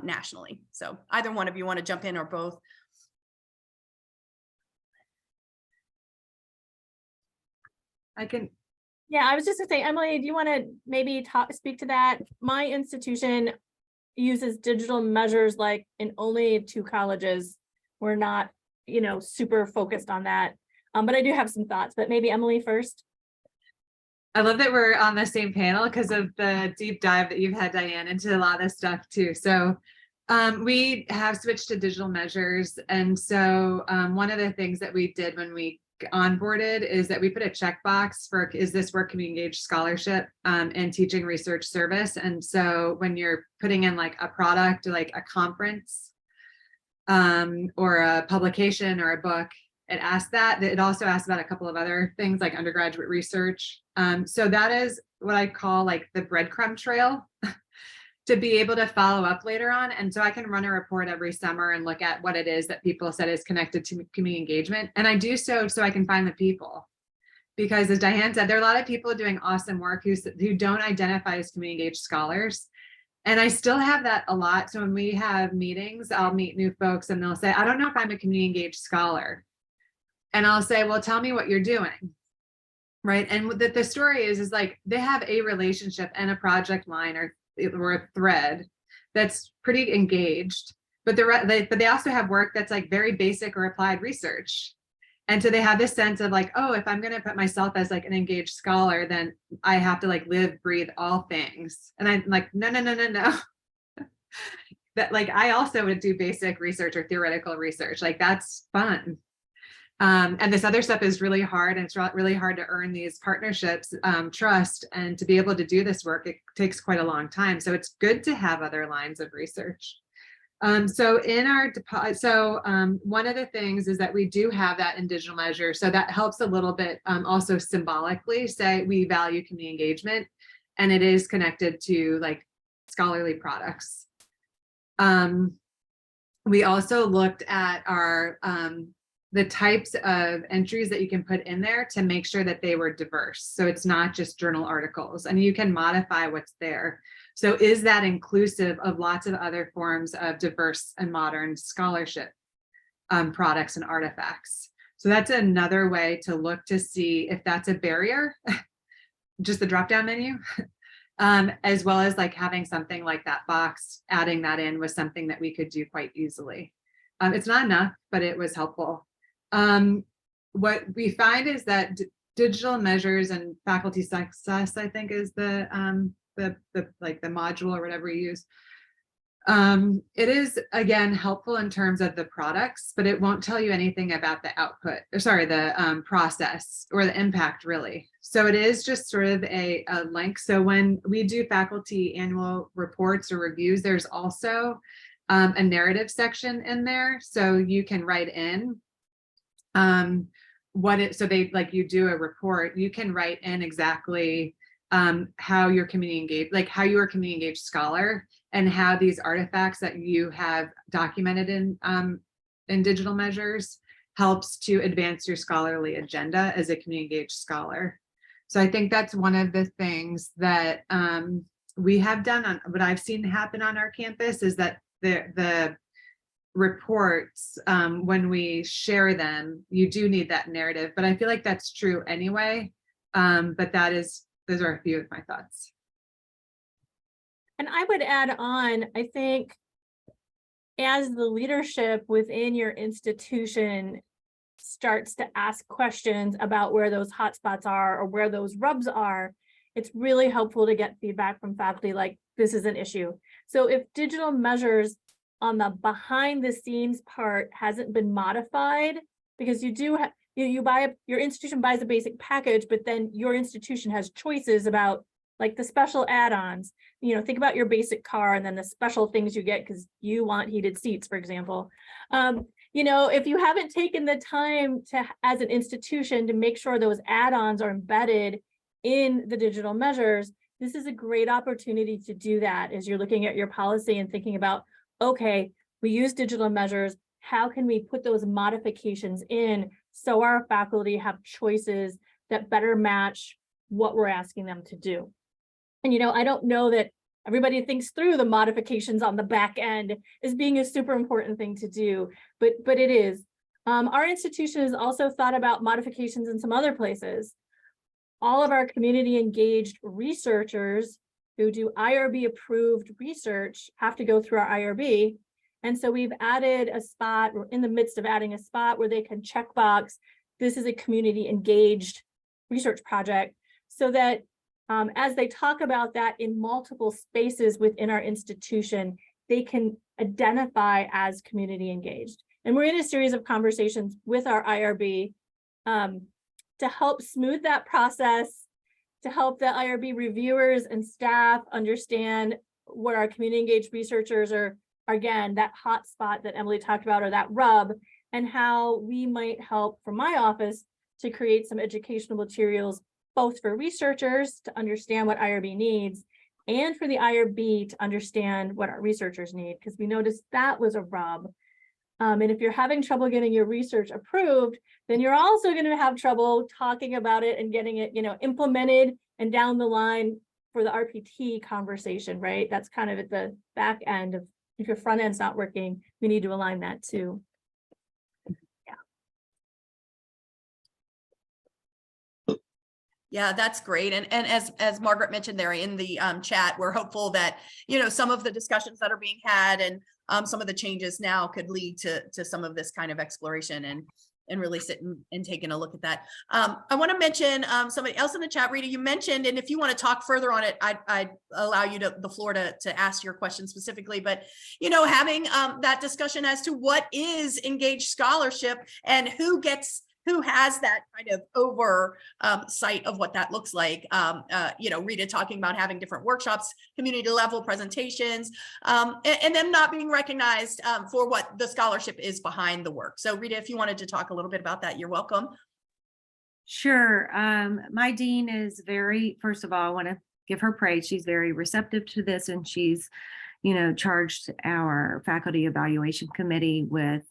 nationally. So either one of you want to jump in or both. I can. Yeah, I was just gonna say, Emily, do you want to maybe speak to that? My institution uses digital measures like in only 2 colleges. We're not, super focused on that. But I do have some thoughts, but maybe Emily first. I love that we're on the same panel because of the deep dive that you've had, Diane, into a lot of this stuff too. So we have switched to digital measures. And so one of the things that we did when we onboarded is that we put a checkbox for, is this work community engaged scholarship and teaching research service. And so when you're putting in like a product, like a conference or a publication or a book, it asks that. It also asks about a couple of other things like undergraduate research. So that is what I call like the breadcrumb trail to be able to follow up later on. And so I can run a report every summer and look at what it is that people said is connected to community engagement. And I do so I can find the people. Because as Diane said, there are a lot of people doing awesome work who don't identify as community engaged scholars. And I still have that a lot. So when we have meetings, I'll meet new folks and they'll say, I don't know if I'm a community engaged scholar. And I'll say, well, tell me what you're doing. Right. And the story is like they have a relationship and a project line or a thread that's pretty engaged, but they also have work that's like very basic or applied research. And so they have this sense of like, oh, if I'm going to put myself as like an engaged scholar, then I have to like live, breathe all things. And I'm like, no. That like, I also would do basic research or theoretical research. Like that's fun. And this other stuff is really hard, and it's really hard to earn these partnerships, trust, and to be able to do this work, it takes quite a long time. So it's good to have other lines of research. So in our one of the things is that we do have that in digital measure. So that helps a little bit also symbolically say we value community engagement, and it is connected to like scholarly products. We also looked at our the types of entries that you can put in there to make sure that they were diverse. So it's not just journal articles, and you can modify what's there. So is that inclusive of lots of other forms of diverse and modern scholarship products and artifacts? So that's another way to look to see if that's a barrier, just the drop-down menu, as well as like having something like that box, adding that in was something that we could do quite easily. It's not enough, but it was helpful. What we find is that digital measures and faculty success, I think, is the module or whatever you use. It is again helpful in terms of the products, but it won't tell you anything about the output, or sorry, the process or the impact really. So it is just sort of a link. So when we do faculty annual reports or reviews, there's also a narrative section in there, so you can write in so they like you do a report, you can write in exactly how you're community engaged, like how you're a community engaged scholar, and how these artifacts that you have documented in digital measures helps to advance your scholarly agenda as a community engaged scholar. So I think that's one of the things that we have done on what I've seen happen on our campus is that the reports, when we share them, you do need that narrative, but I feel like that's true anyway. But those are a few of my thoughts. And I would add on, I think as the leadership within your institution starts to ask questions about where those hotspots are or where those rubs are, it's really helpful to get feedback from faculty like this is an issue. So if digital measures on the behind the scenes part hasn't been modified, because you do have, your institution buys a basic package, but then your institution has choices about like the special add-ons. Think about your basic car and then the special things you get because you want heated seats, for example. If you haven't taken the time to, as an institution, to make sure those add-ons are embedded in the digital measures, this is a great opportunity to do that as you're looking at your policy and thinking about, okay, we use digital measures, how can we put those modifications in so our faculty have choices that better match what we're asking them to do? And I don't know that everybody thinks through the modifications on the back end as being a super important thing to do, but it is. Our institution has also thought about modifications in some other places. All of our community engaged researchers who do IRB approved research have to go through our IRB. And so we've added a spot, we're in the midst of adding a spot where they can check box, this is a community engaged research project, so that as they talk about that in multiple spaces within our institution, they can identify as community engaged. And we're in a series of conversations with our IRB to help smooth that process, to help the IRB reviewers and staff understand what our community engaged researchers are, again, that hot spot that Emily talked about, or that rub, and how we might help from my office to create some educational materials, both for researchers to understand what IRB needs and for the IRB to understand what our researchers need, because we noticed that was a rub. And if you're having trouble getting your research approved, then you're also going to have trouble talking about it and getting it, implemented and down the line for the RPT conversation, right? That's kind of at the back end of, if your front end's not working, we need to align that too. Yeah, that's great. And as Margaret mentioned there in the chat, we're hopeful that, some of the discussions that are being had and some of the changes now could lead to some of this kind of exploration and really sit and taking a look at that. I want to mention somebody else in the chat, Rita, you mentioned, and if you want to talk further on it, I'd allow you the floor to ask your question specifically, but, having that discussion as to what is engaged scholarship and who has that kind of oversight of what that looks like. Rita talking about having different workshops, community level presentations, and them not being recognized for what the scholarship is behind the work. So Rita, if you wanted to talk a little bit about that, you're welcome. Sure. My dean is first of all, I want to give her praise. She's very receptive to this, and she's, charged our faculty evaluation committee with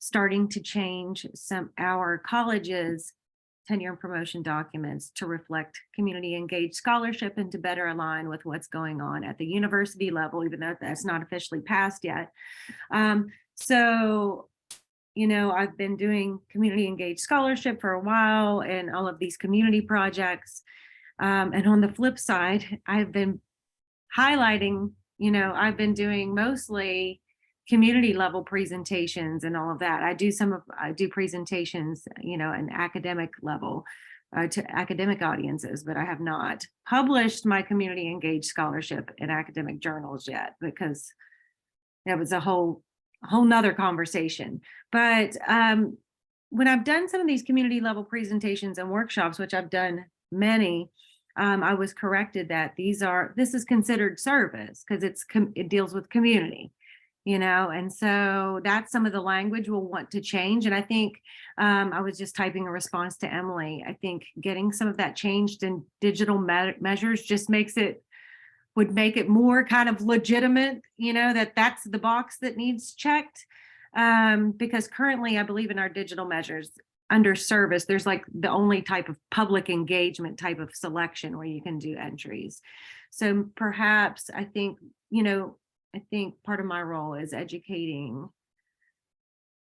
starting to change our college's tenure and promotion documents to reflect community engaged scholarship and to better align with what's going on at the university level, even though that's not officially passed yet. So, I've been doing community engaged scholarship for a while and all of these community projects. And on the flip side, I've been highlighting, I've been doing mostly community level presentations and all of that. I do presentations, an academic level to academic audiences, but I have not published my community engaged scholarship in academic journals yet, because that was a whole nother conversation. But when I've done some of these community level presentations and workshops, which I've done many, I was corrected that this is considered service because it deals with community. And so that's some of the language we'll want to change. And I think I was just typing a response to Emily. I think getting some of that changed in digital measures just would make it more kind of legitimate, that's the box that needs checked. Because currently I believe in our digital measures under service, there's like the only type of public engagement type of selection where you can do entries. So perhaps I think part of my role is educating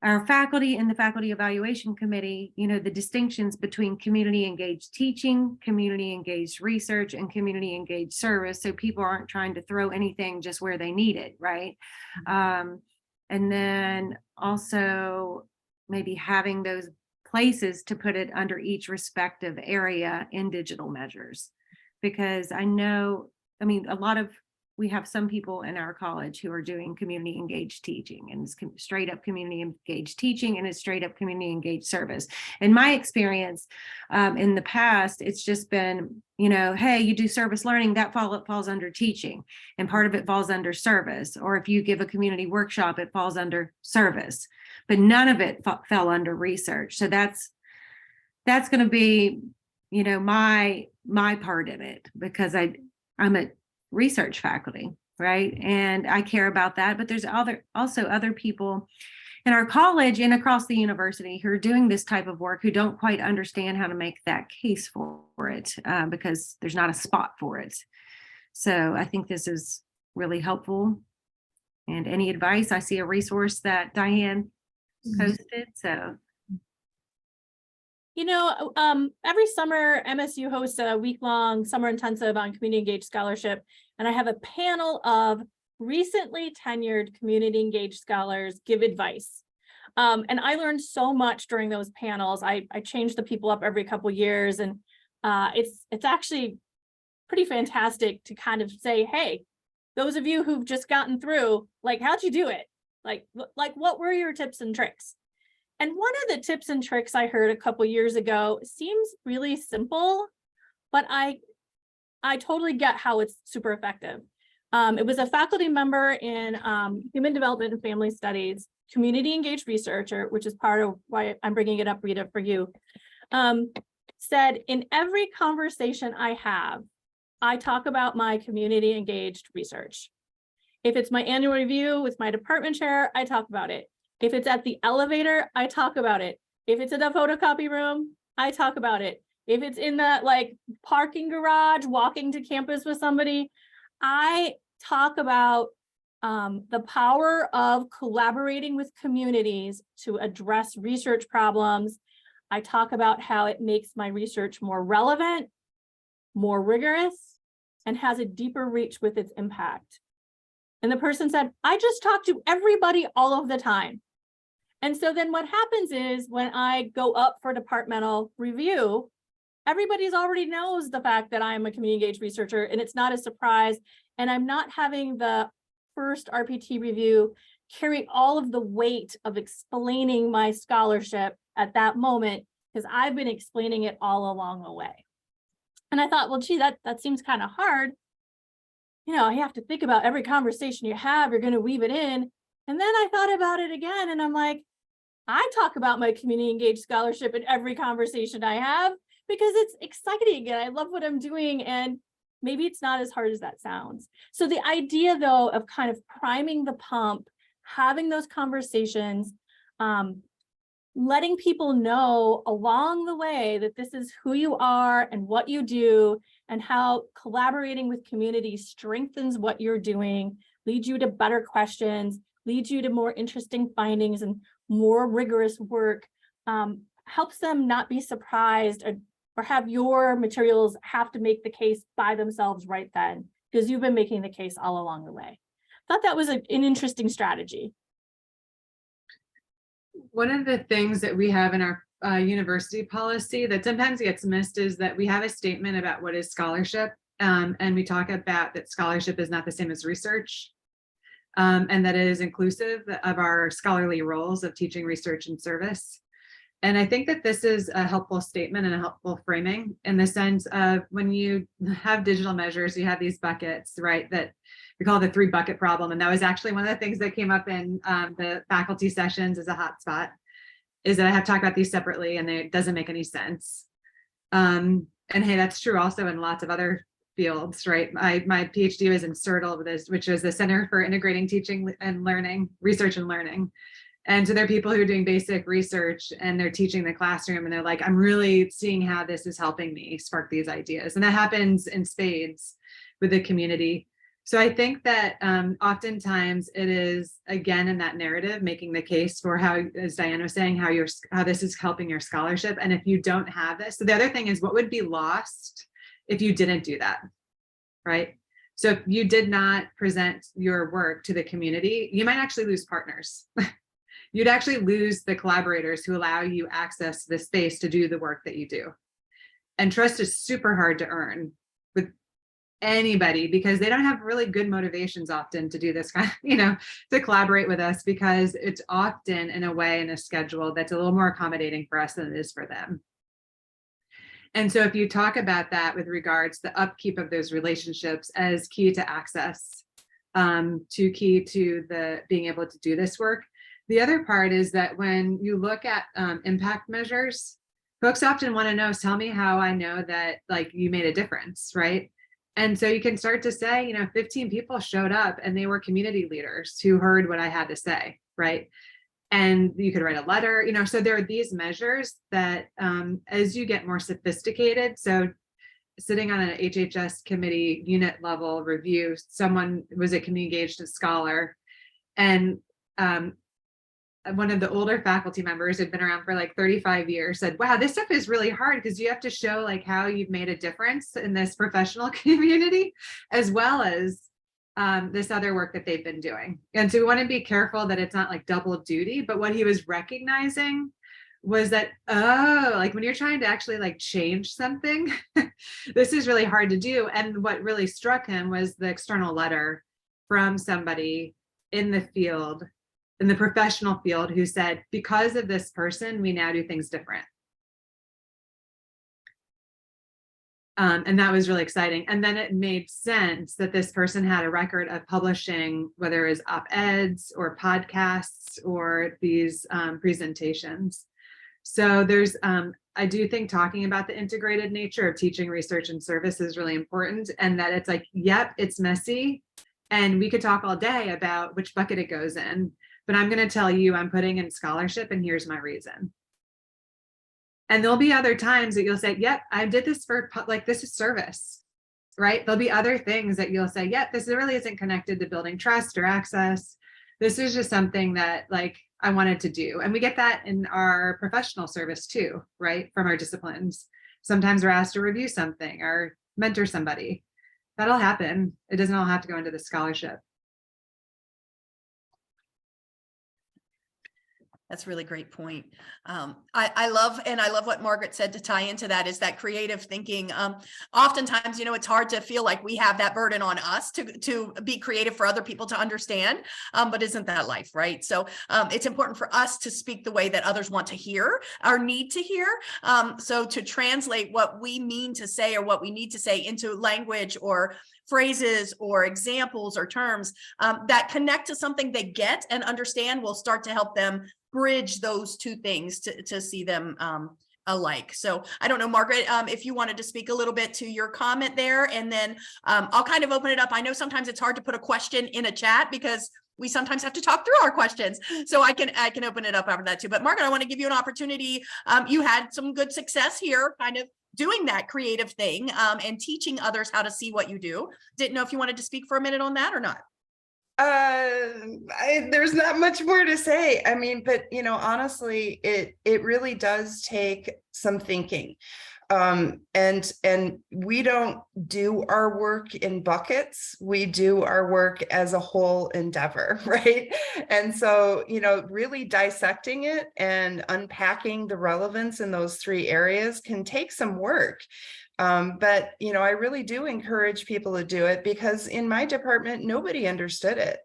our faculty and the faculty evaluation committee, the distinctions between community engaged teaching, community engaged research, and community engaged service. So people aren't trying to throw anything just where they need it, right? And then also maybe having those places to put it under each respective area in digital measures. Because we have some people in our college who are doing community engaged teaching, and it's straight up community engaged teaching, and it's straight up community engaged service. In my experience, in the past, it's just been, hey, you do service learning, that falls under teaching, and part of it falls under service. Or if you give a community workshop, it falls under service, but none of it fell under research. So that's going to be, my part in it, because I'm a research faculty, right? And I care about that, but there's also other people in our college and across the university who are doing this type of work who don't quite understand how to make that case for it, because there's not a spot for it. So I think this is really helpful. And any advice, I see a resource that Diane posted, so. Every summer MSU hosts a week-long summer intensive on community engaged scholarship, and I have a panel of recently tenured community engaged scholars give advice. And I learned so much during those panels. I change the people up every couple years, and it's actually pretty fantastic to kind of say, hey, those of you who've just gotten through, like, how'd you do it? Like what were your tips and tricks? And one of the tips and tricks I heard a couple years ago seems really simple, but I totally get how it's super effective. It was a faculty member in Human Development and Family Studies, community engaged researcher, which is part of why I'm bringing it up, Rita, for you, said, in every conversation I have, I talk about my community engaged research. If it's my annual review with my department chair, I talk about it. If it's at the elevator, I talk about it. If it's in a photocopy room, I talk about it. If it's in that parking garage, walking to campus with somebody, I talk about the power of collaborating with communities to address research problems. I talk about how it makes my research more relevant, more rigorous, and has a deeper reach with its impact. And the person said, I just talk to everybody all of the time. And so then what happens is when I go up for departmental review, everybody's already knows the fact that I'm a community engaged researcher, and it's not a surprise. And I'm not having the first RPT review carry all of the weight of explaining my scholarship at that moment, because I've been explaining it all along the way. And I thought, well, gee, that seems kind of hard. You have to think about every conversation you have, you're going to weave it in. And then I thought about it again, and I'm like, I talk about my community engaged scholarship in every conversation I have because it's exciting and I love what I'm doing. And maybe it's not as hard as that sounds. So the idea, though, of kind of priming the pump, having those conversations, letting people know along the way that this is who you are and what you do, and how collaborating with communities strengthens what you're doing, leads you to better questions, leads you to more interesting findings and more rigorous work, helps them not be surprised or have your materials have to make the case by themselves right then, because you've been making the case all along the way. Thought that was an interesting strategy. One of the things that we have in our university policy that sometimes gets missed is that we have a statement about what is scholarship, and we talk about that scholarship is not the same as research, and that it is inclusive of our scholarly roles of teaching, research, and service. And I think that this is a helpful statement and a helpful framing in the sense of when you have digital measures, you have these buckets, right, that we call the 3-bucket problem. And that was actually one of the things that came up in the faculty sessions as a hotspot, is that I have to talk about these separately and it doesn't make any sense. And hey, that's true also in lots of other fields, right? My PhD was in CERTL, which is the Center for Integrating Teaching and Learning, Research and Learning. And so there are people who are doing basic research and they're teaching the classroom and they're like, I'm really seeing how this is helping me spark these ideas. And that happens in spades with the community. So I think that oftentimes it is, again, in that narrative, making the case for how, as Diane was saying, how this is helping your scholarship. And if you don't have this, so the other thing is what would be lost if you didn't do that, right? So if you did not present your work to the community, you might actually lose partners. You'd actually lose the collaborators who allow you access to the space to do the work that you do. And trust is super hard to earn with anybody because they don't have really good motivations often to do this kind of, to collaborate with us, because it's often in a way in a schedule that's a little more accommodating for us than it is for them. And so if you talk about that with regards to the upkeep of those relationships as key to access, key to the being able to do this work, the other part is that when you look at impact measures, folks often want to know, tell me how I know that like you made a difference, right? And so you can start to say, 15 people showed up and they were community leaders who heard what I had to say, right? And you could write a letter, so there are these measures that as you get more sophisticated, so sitting on an HHS committee unit level review, someone was a community engaged scholar, and one of the older faculty members had been around for like 35 years said, wow, this stuff is really hard because you have to show like how you've made a difference in this professional community, as well as this other work that they've been doing. And so we want to be careful that it's not like double duty, but what he was recognizing was that, oh, like when you're trying to actually like change something, this is really hard to do. And what really struck him was the external letter from somebody in the field, in the professional field, who said, because of this person, we now do things different. And that was really exciting. And then it made sense that this person had a record of publishing, whether it was op-eds or podcasts or these presentations. So there's, I do think talking about the integrated nature of teaching, research, and service is really important. And that it's like, yep, it's messy. And we could talk all day about which bucket it goes in. But I'm going to tell you, I'm putting in scholarship and here's my reason. And there'll be other times that you'll say, yep, I did this for like, this is service, right? There'll be other things that you'll say, yep, this really isn't connected to building trust or access. This is just something that like I wanted to do. And we get that in our professional service too, right? From our disciplines. Sometimes we're asked to review something or mentor somebody. That'll happen. It doesn't all have to go into the scholarship. That's a really great point. I love what Margaret said to tie into that is that creative thinking. Oftentimes, it's hard to feel like we have that burden on us to be creative for other people to understand, but isn't that life, right? So it's important for us to speak the way that others want to hear or need to hear. So to translate what we mean to say or what we need to say into language or phrases or examples or terms that connect to something they get and understand will start to help them bridge those two things to see them alike. So I don't know, Margaret, if you wanted to speak a little bit to your comment there, and then I'll kind of open it up. I know sometimes it's hard to put a question in a chat because we sometimes have to talk through our questions. So I can open it up after that too. But Margaret, I want to give you an opportunity. You had some good success here, kind of doing that creative thing and teaching others how to see what you do. Didn't know if you wanted to speak for a minute on that or not. There's not much more to say. I mean, but honestly, it really does take some thinking. And we don't do our work in buckets. We do our work as a whole endeavor, right? And so, really dissecting it and unpacking the relevance in those three areas can take some work. But I really do encourage people to do it because in my department, nobody understood it.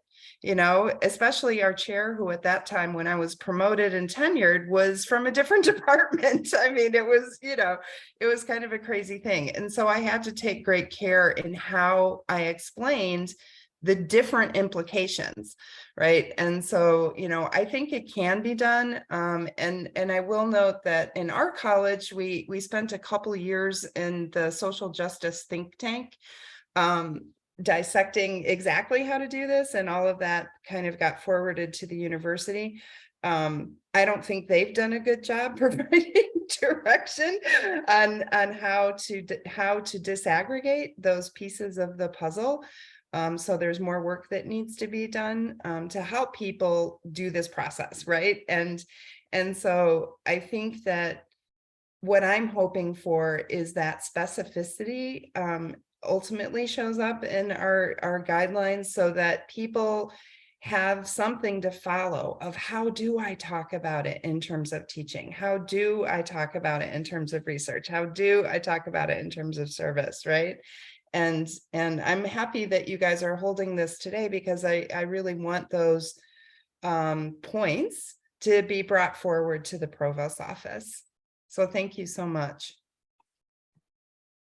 Especially our chair, who at that time when I was promoted and tenured was from a different department. I mean, it was kind of a crazy thing. And so I had to take great care in how I explained the different implications, right? And so, I think it can be done. And I will note that in our college, we spent a couple years in the social justice think tank, dissecting exactly how to do this, and all of that kind of got forwarded to the university. I don't think they've done a good job providing direction on how to disaggregate those pieces of the puzzle. So there's more work that needs to be done to help people do this process, right? And so I think that what I'm hoping for is that specificity ultimately shows up in our guidelines so that people have something to follow of how do I talk about it in terms of teaching? How do I talk about it in terms of research? How do I talk about it in terms of service, right? And I'm happy that you guys are holding this today because I really want those points to be brought forward to the provost's office. So thank you so much.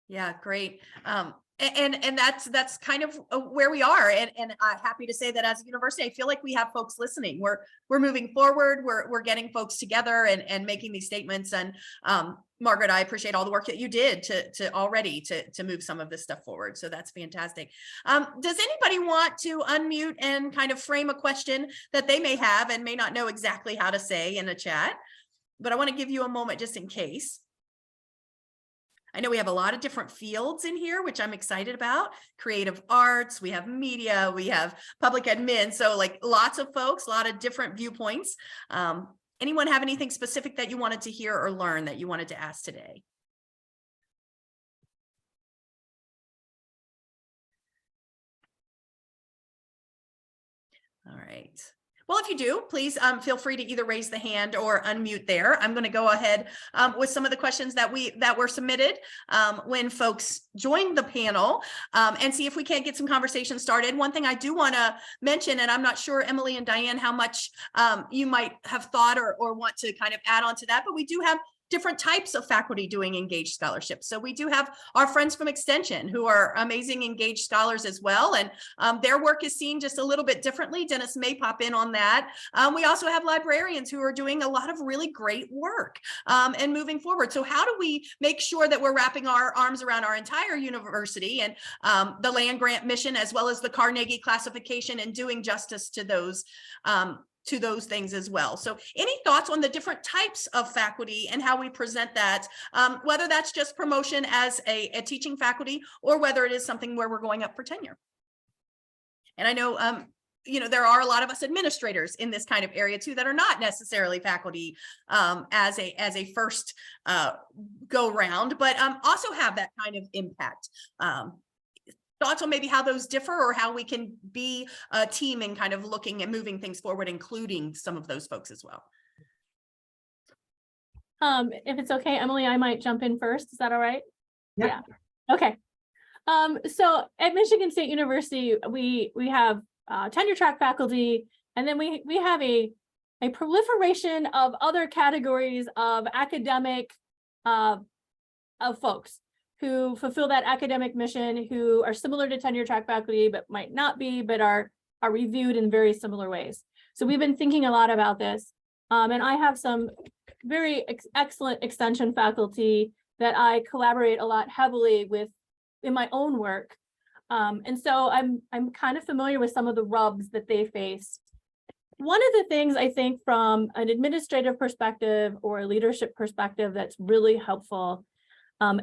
Yeah, great. And that's kind of where we are. And I'm happy to say that as a university, I feel like we have folks listening. We're moving forward. We're getting folks together and making these statements. And Margaret, I appreciate all the work that you did to already to move some of this stuff forward. So that's fantastic. Does anybody want to unmute and kind of frame a question that they may have and may not know exactly how to say in the chat? But I want to give you a moment just in case. I know we have a lot of different fields in here, which I'm excited about. Creative arts, we have media, we have public admin. So like lots of folks, a lot of different viewpoints. Anyone have anything specific that you wanted to hear or learn that you wanted to ask today? All right. Well, if you do, please feel free to either raise the hand or unmute there. I'm going to go ahead with some of the questions that were submitted when folks joined the panel and see if we can't get some conversation started. One thing I do want to mention, and I'm not sure, Emily and Diane, how much you might have thought or want to kind of add on to that, but we do have different types of faculty doing engaged scholarships. So we do have our friends from Extension who are amazing engaged scholars as well. And their work is seen just a little bit differently. Dennis may pop in on that. We also have librarians who are doing a lot of really great work and moving forward. So how do we make sure that we're wrapping our arms around our entire university and the land grant mission, as well as the Carnegie classification, and doing justice to those things as well. So any thoughts on the different types of faculty and how we present that, whether that's just promotion as a teaching faculty or whether it is something where we're going up for tenure? And I know, there are a lot of us administrators in this kind of area too that are not necessarily faculty as a first go round, but also have that kind of impact. Thoughts on maybe how those differ or how we can be a team in kind of looking and moving things forward, including some of those folks as well. If it's okay, Emily, I might jump in first. Is that all right? Yeah. Okay. So at Michigan State University, we have tenure track faculty, and then we have a proliferation of other categories of academic of folks who fulfill that academic mission, who are similar to tenure track faculty, but might not be, but are reviewed in very similar ways. So we've been thinking a lot about this. And I have some very excellent extension faculty that I collaborate a lot heavily with in my own work. And so I'm kind of familiar with some of the rubs that they face. One of the things I think from an administrative perspective or a leadership perspective that's really helpful,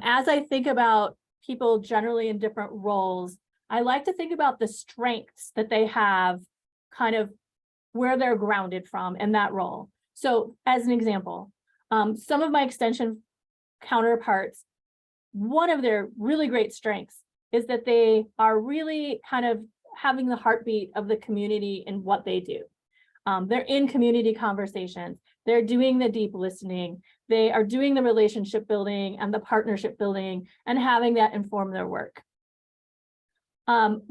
as I think about people generally in different roles, I like to think about the strengths that they have, kind of where they're grounded from in that role. So as an example, some of my extension counterparts, one of their really great strengths is that they are really kind of having the heartbeat of the community in what they do. They're in community conversations. They're doing the deep listening. They are doing the relationship building and the partnership building and having that inform their work. And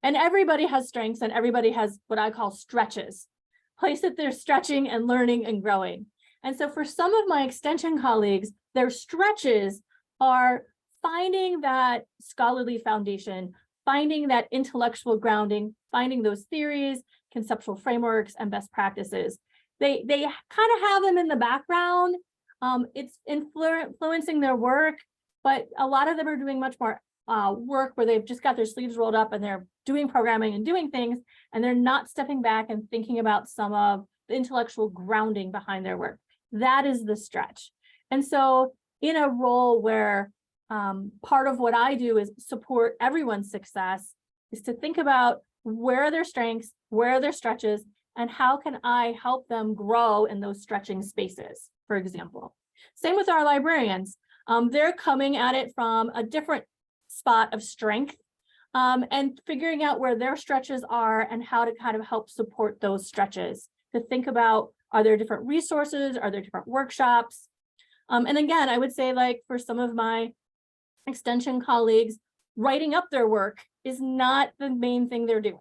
everybody has strengths and everybody has what I call stretches, place that they're stretching and learning and growing. And so for some of my extension colleagues, their stretches are finding that scholarly foundation, finding that intellectual grounding, finding those theories, conceptual frameworks, and best practices. They kind of have them in the background. It's influencing their work, but a lot of them are doing much more work where they've just got their sleeves rolled up and they're doing programming and doing things, and they're not stepping back and thinking about some of the intellectual grounding behind their work. That is the stretch. And so in a role where part of what I do is support everyone's success, is to think about where are their strengths, where are their stretches, and how can I help them grow in those stretching spaces, for example. Same with our librarians. They're coming at it from a different spot of strength and figuring out where their stretches are and how to kind of help support those stretches. To think about, are there different resources? Are there different workshops? And again, I would say, like, for some of my extension colleagues, writing up their work is not the main thing they're doing.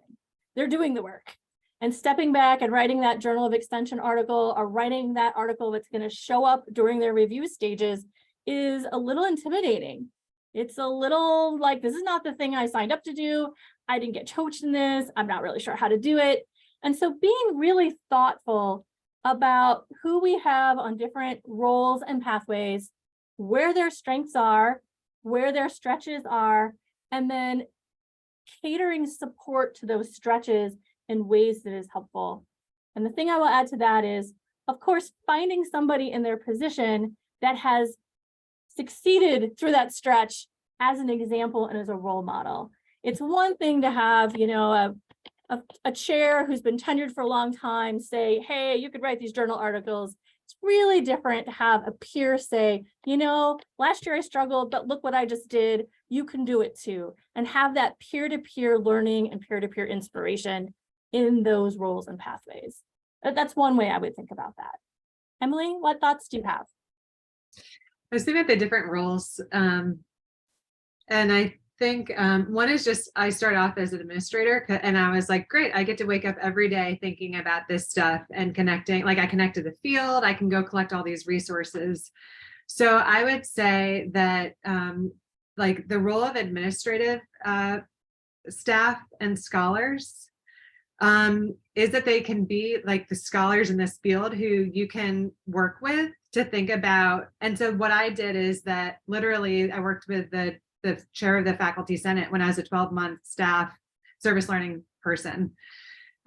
They're doing the work. And stepping back and writing that Journal of Extension article or writing that article that's going to show up during their review stages is a little intimidating. It's a little like, this is not the thing I signed up to do. I didn't get coached in this. I'm not really sure how to do it. And so being really thoughtful about who we have on different roles and pathways, where their strengths are, where their stretches are, and then catering support to those stretches in ways that is helpful. And the thing I will add to that is, of course, finding somebody in their position that has succeeded through that stretch as an example and as a role model. It's one thing to have, you know, a chair who's been tenured for a long time say, hey, you could write these journal articles. It's really different to have a peer say, you know, last year I struggled, but look what I just did. You can do it too. And have that peer-to-peer learning and peer-to-peer inspiration in those roles and pathways. That's one way I would think about that. Emily, what thoughts do you have? I was thinking about the different roles. And I think one is just, I started off as an administrator and I was like, great, I get to wake up every day thinking about this stuff and connecting, like I connect to the field, I can go collect all these resources. So I would say that like the role of administrative staff and scholars is that they can be like the scholars in this field who you can work with to think about. And so what I did is that literally I worked with the chair of the faculty senate when I was a 12-month staff service learning person.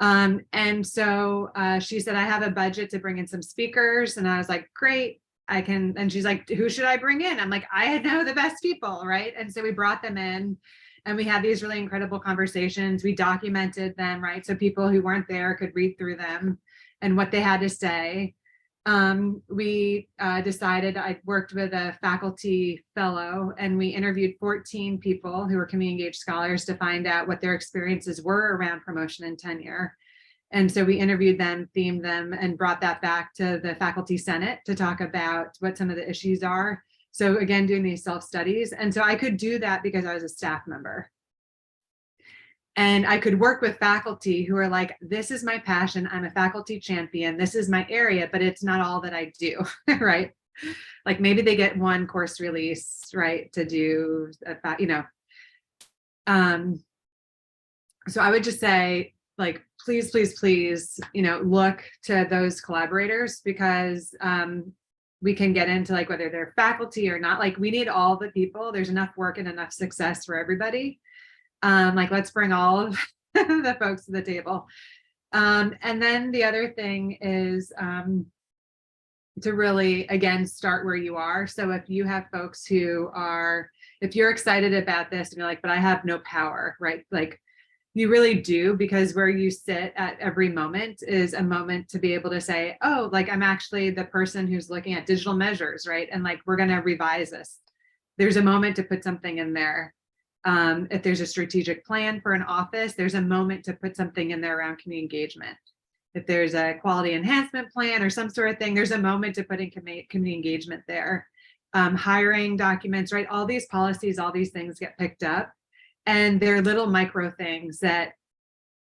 And so she said, I have a budget to bring in some speakers. And I was like, great, I can. And she's like, who should I bring in? I'm like, I know the best people, right? And so we brought them in and we had these really incredible conversations. We documented them, right? So people who weren't there could read through them and what they had to say. We decided, I worked with a faculty fellow and we interviewed 14 people who were community engaged scholars to find out what their experiences were around promotion and tenure. And so we interviewed them, themed them, and brought that back to the faculty senate to talk about what some of the issues are. So again, doing these self-studies. And so I could do that because I was a staff member. And I could work with faculty who are like, this is my passion. I'm a faculty champion. This is my area, but it's not all that I do, right? Like maybe they get one course release, right, to do, you know. So I would just say, like, please, please, please, you know, look to those collaborators because we can get into like whether they're faculty or not. Like we need all the people. There's enough work and enough success for everybody. Like let's bring all of the folks to the table. And then the other thing is to really, again, start where you are. So if you have folks who are, if you're excited about this and you're like, but I have no power, right? Like you really do, because where you sit at every moment is a moment to be able to say, oh, like I'm actually the person who's looking at digital measures, right? And like, we're going to revise this. There's a moment to put something in there. If there's a strategic plan for an office, there's a moment to put something in there around community engagement. If there's a quality enhancement plan or some sort of thing, there's a moment to put in community engagement there. Hiring documents, right? All these policies, all these things get picked up. And they're little micro things that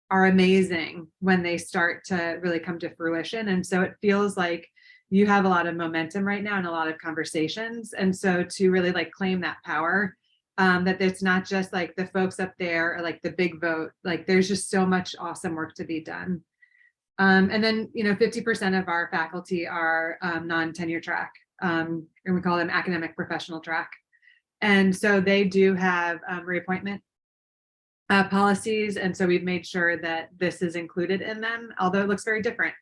are amazing when they start to really come to fruition. And so it feels like you have a lot of momentum right now and a lot of conversations. And so to really like claim that power, that it's not just like the folks up there or like the big vote, like there's just so much awesome work to be done. And then, you know, 50% of our faculty are non-tenure track, and we call them academic professional track. And so they do have reappointment policies. And so we've made sure that this is included in them, although it looks very different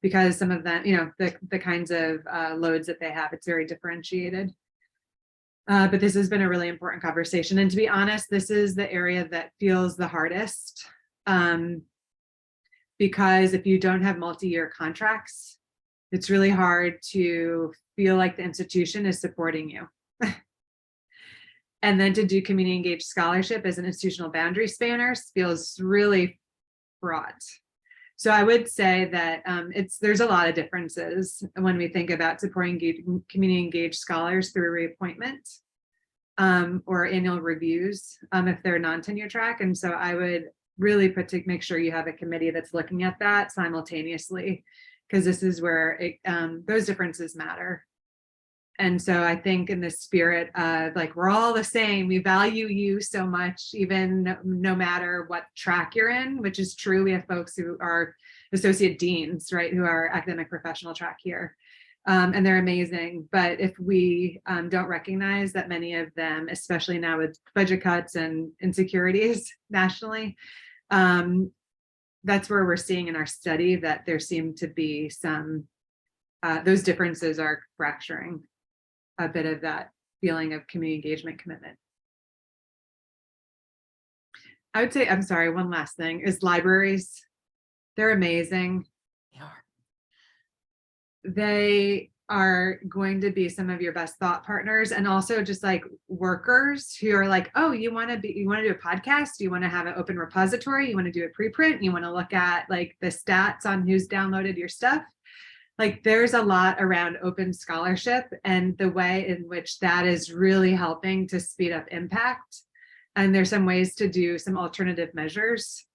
because some of them, you know, the kinds of loads that they have, it's very differentiated. But this has been a really important conversation. And to be honest, this is the area that feels the hardest. Because if you don't have multi-year contracts, it's really hard to feel like the institution is supporting you. And then to do community engaged scholarship as an institutional boundary spanner feels really fraught. So I would say that there's a lot of differences when we think about supporting community engaged scholars through reappointment or annual reviews if they're non-tenure track. And so I would really make sure you have a committee that's looking at that simultaneously, because this is where those differences matter. And so I think in the spirit of like, we're all the same, we value you so much, even no matter what track you're in, which is true. We have folks who are associate deans, right, who are academic professional track here. And they're amazing. But if we don't recognize that many of them, especially now with budget cuts and insecurities nationally, that's where we're seeing in our study that there seem to be some, those differences are fracturing a bit of that feeling of community engagement commitment. I would say, I'm sorry, one last thing is libraries. They're amazing. They are. They are going to be some of your best thought partners, and also just like workers who are like, oh, you want to do a podcast? You want to have an open repository? You want to do a preprint? You want to look at like the stats on who's downloaded your stuff? Like there's a lot around open scholarship and the way in which that is really helping to speed up impact. And there's some ways to do some alternative measures.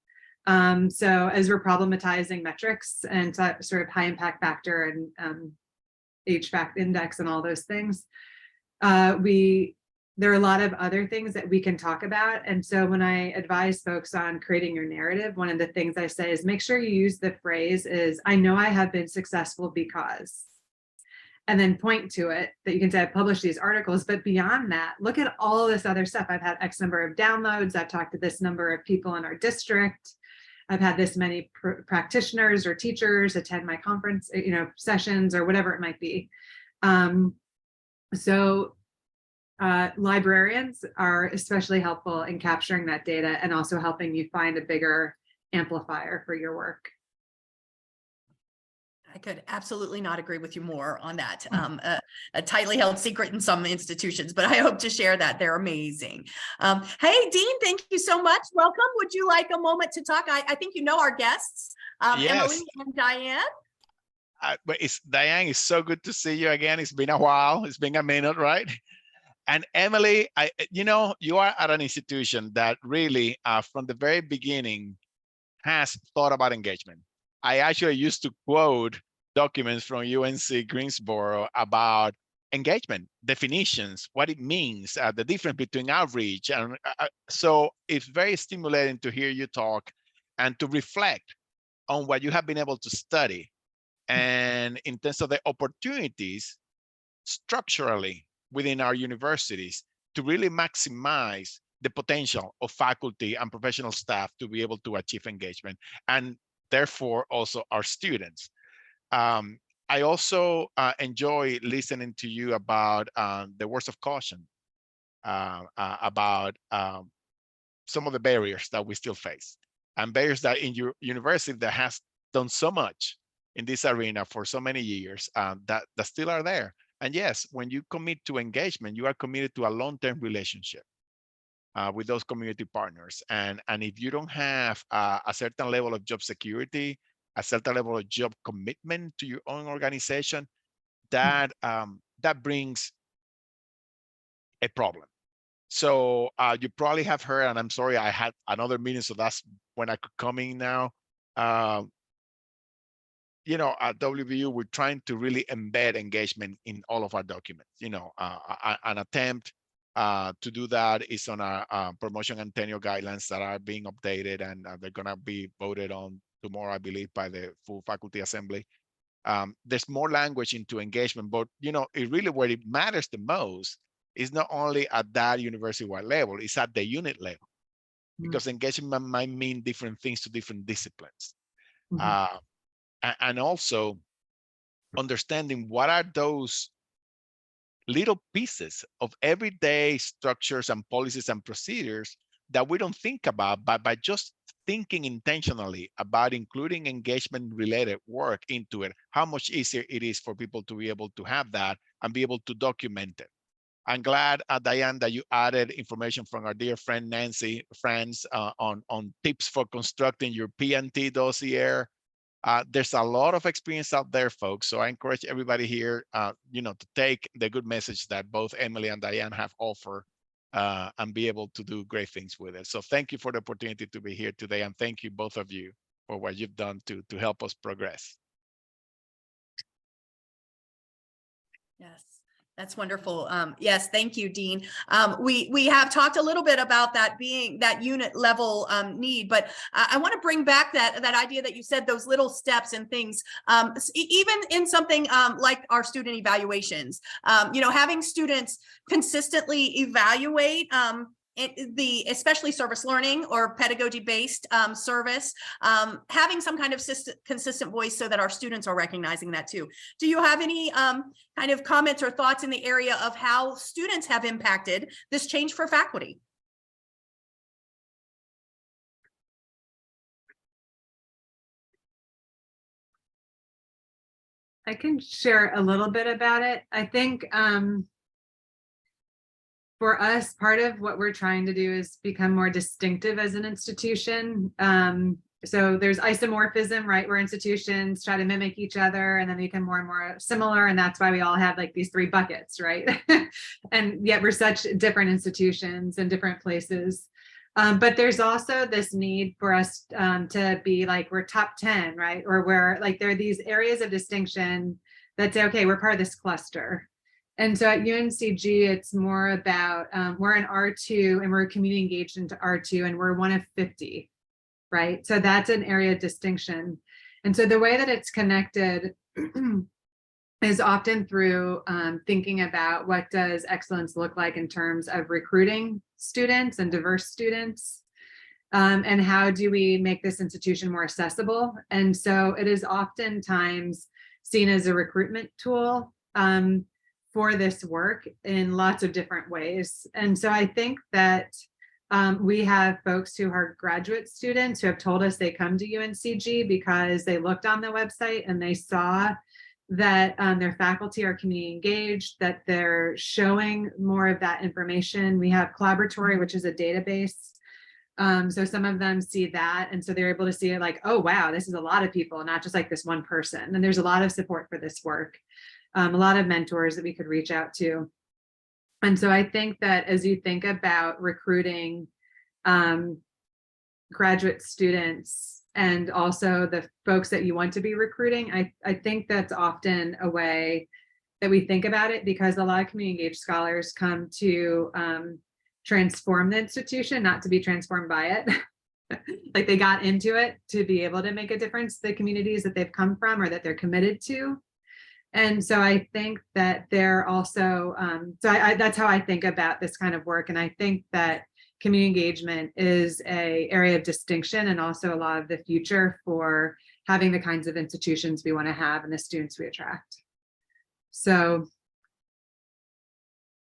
So as we're problematizing metrics and sort of high impact factor and HVAC index and all those things, there are a lot of other things that we can talk about. And so when I advise folks on creating your narrative, one of the things I say is make sure you use the phrase is, I know I have been successful because, and then point to it that you can say, I've published these articles, but beyond that, look at all this other stuff. I've had X number of downloads. I've talked to this number of people in our district. I've had this many practitioners or teachers attend my conference, sessions or whatever it might be. Librarians are especially helpful in capturing that data and also helping you find a bigger amplifier for your work. I could absolutely not agree with you more on that. A tightly held secret in some institutions, but I hope to share that. They're amazing. Hey, Dean, thank you so much. Welcome. Would you like a moment to talk? I think you know our guests, Yes. Emily and Diane. But Diane, it's so good to see you again. It's been a while. It's been a minute, right? And Emily, you are at an institution that really, from the very beginning, has thought about engagement. I actually used to quote documents from UNC Greensboro about engagement definitions, what it means, the difference between outreach. And so it's very stimulating to hear you talk and to reflect on what you have been able to study. And in terms of the opportunities structurally within our universities to really maximize the potential of faculty and professional staff to be able to achieve engagement, and therefore also our students. I also enjoy listening to you about the words of caution, about some of the barriers that we still face, and barriers that in your university that has done so much in this arena for so many years that still are there. And yes, when you commit to engagement, you are committed to a long-term relationship with those community partners. And if you don't have a certain level of job security, a certain level of job commitment to your own organization, that brings a problem. So you probably have heard, and I'm sorry, I had another meeting, so that's when I could come in now. At WVU, we're trying to really embed engagement in all of our documents. An attempt to do that is on our promotion and tenure guidelines that are being updated, and they're going to be voted on tomorrow, I believe, by the full faculty assembly. There's more language into engagement, but it really where it matters the most is not only at that university-wide level, it's at the unit level, because engagement might mean different things to different disciplines. And also understanding what are those little pieces of everyday structures and policies and procedures that we don't think about, but by just thinking intentionally about including engagement related work into it, how much easier it is for people to be able to have that and be able to document it. I'm glad, Diane, that you added information from our dear friend Nancy Franz on tips for constructing your P&T dossier. There's a lot of experience out there, folks. So I encourage everybody here, to take the good message that both Emily and Diane have offered and be able to do great things with it. So thank you for the opportunity to be here today. And thank you, both of you, for what you've done to help us progress. Yes. That's wonderful. Yes, thank you, Dean. We have talked a little bit about that being that unit level need, but I want to bring back that idea that you said, those little steps and things, even in something like our student evaluations, having students consistently evaluate especially service learning or pedagogy-based service, having some kind of consistent voice so that our students are recognizing that too. Do you have any kind of comments or thoughts in the area of how students have impacted this change for faculty? I can share a little bit about it. I think for us, part of what we're trying to do is become more distinctive as an institution. So there's isomorphism, right? Where institutions try to mimic each other and then they become more and more similar. And that's why we all have like these three buckets, right? And yet we're such different institutions in different places. But there's also this need for us to be like, we're top 10, right? Or we're like, there are these areas of distinction that say, okay, we're part of this cluster. And so at UNCG, it's more about, we're in R2 and we're community engaged into R2 and we're one of 50, right? So that's an area of distinction. And so the way that it's connected is often through thinking about what does excellence look like in terms of recruiting students and diverse students, and how do we make this institution more accessible? And so it is oftentimes seen as a recruitment tool for this work in lots of different ways. And so I think that we have folks who are graduate students who have told us they come to UNCG because they looked on the website and they saw that their faculty are community engaged, that they're showing more of that information. We have Collaboratory, which is a database. So some of them see that. And so they're able to see it like, oh, wow, this is a lot of people, not just like this one person. And there's a lot of support for this work. A lot of mentors that we could reach out to. And so I think that as you think about recruiting graduate students and also the folks that you want to be recruiting, I think that's often a way that we think about it, because a lot of community engaged scholars come to transform the institution, not to be transformed by it. Like they got into it to be able to make a difference to the communities that they've come from or that they're committed to. And so I think that they're also, that's how I think about this kind of work. And I think that community engagement is an area of distinction and also a lot of the future for having the kinds of institutions we want to have and the students we attract. So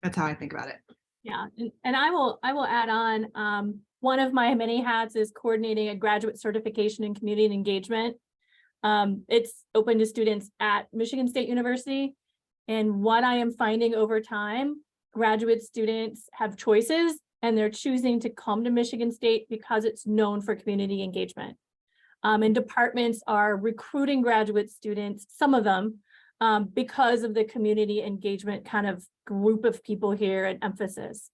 that's how I think about it. Yeah, and I will add on, one of my many hats is coordinating a graduate certification in community engagement. It's open to students at Michigan State University. And what I am finding over time, graduate students have choices and they're choosing to come to Michigan State because it's known for community engagement. And departments are recruiting graduate students, some of them, because of the community engagement kind of group of people here and emphasis.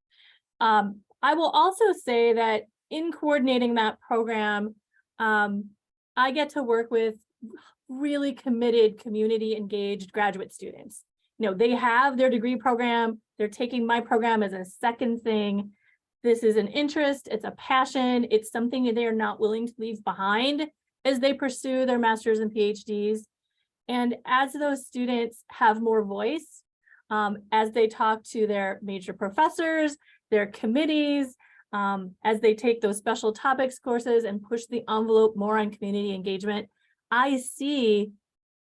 I will also say that in coordinating that program, I get to work with really committed, community engaged graduate students. You know, they have their degree program, they're taking my program as a second thing. This is an interest, it's a passion, it's something that they are not willing to leave behind as they pursue their master's and PhDs. And as those students have more voice, as they talk to their major professors, their committees, as they take those special topics courses and push the envelope more on community engagement, I see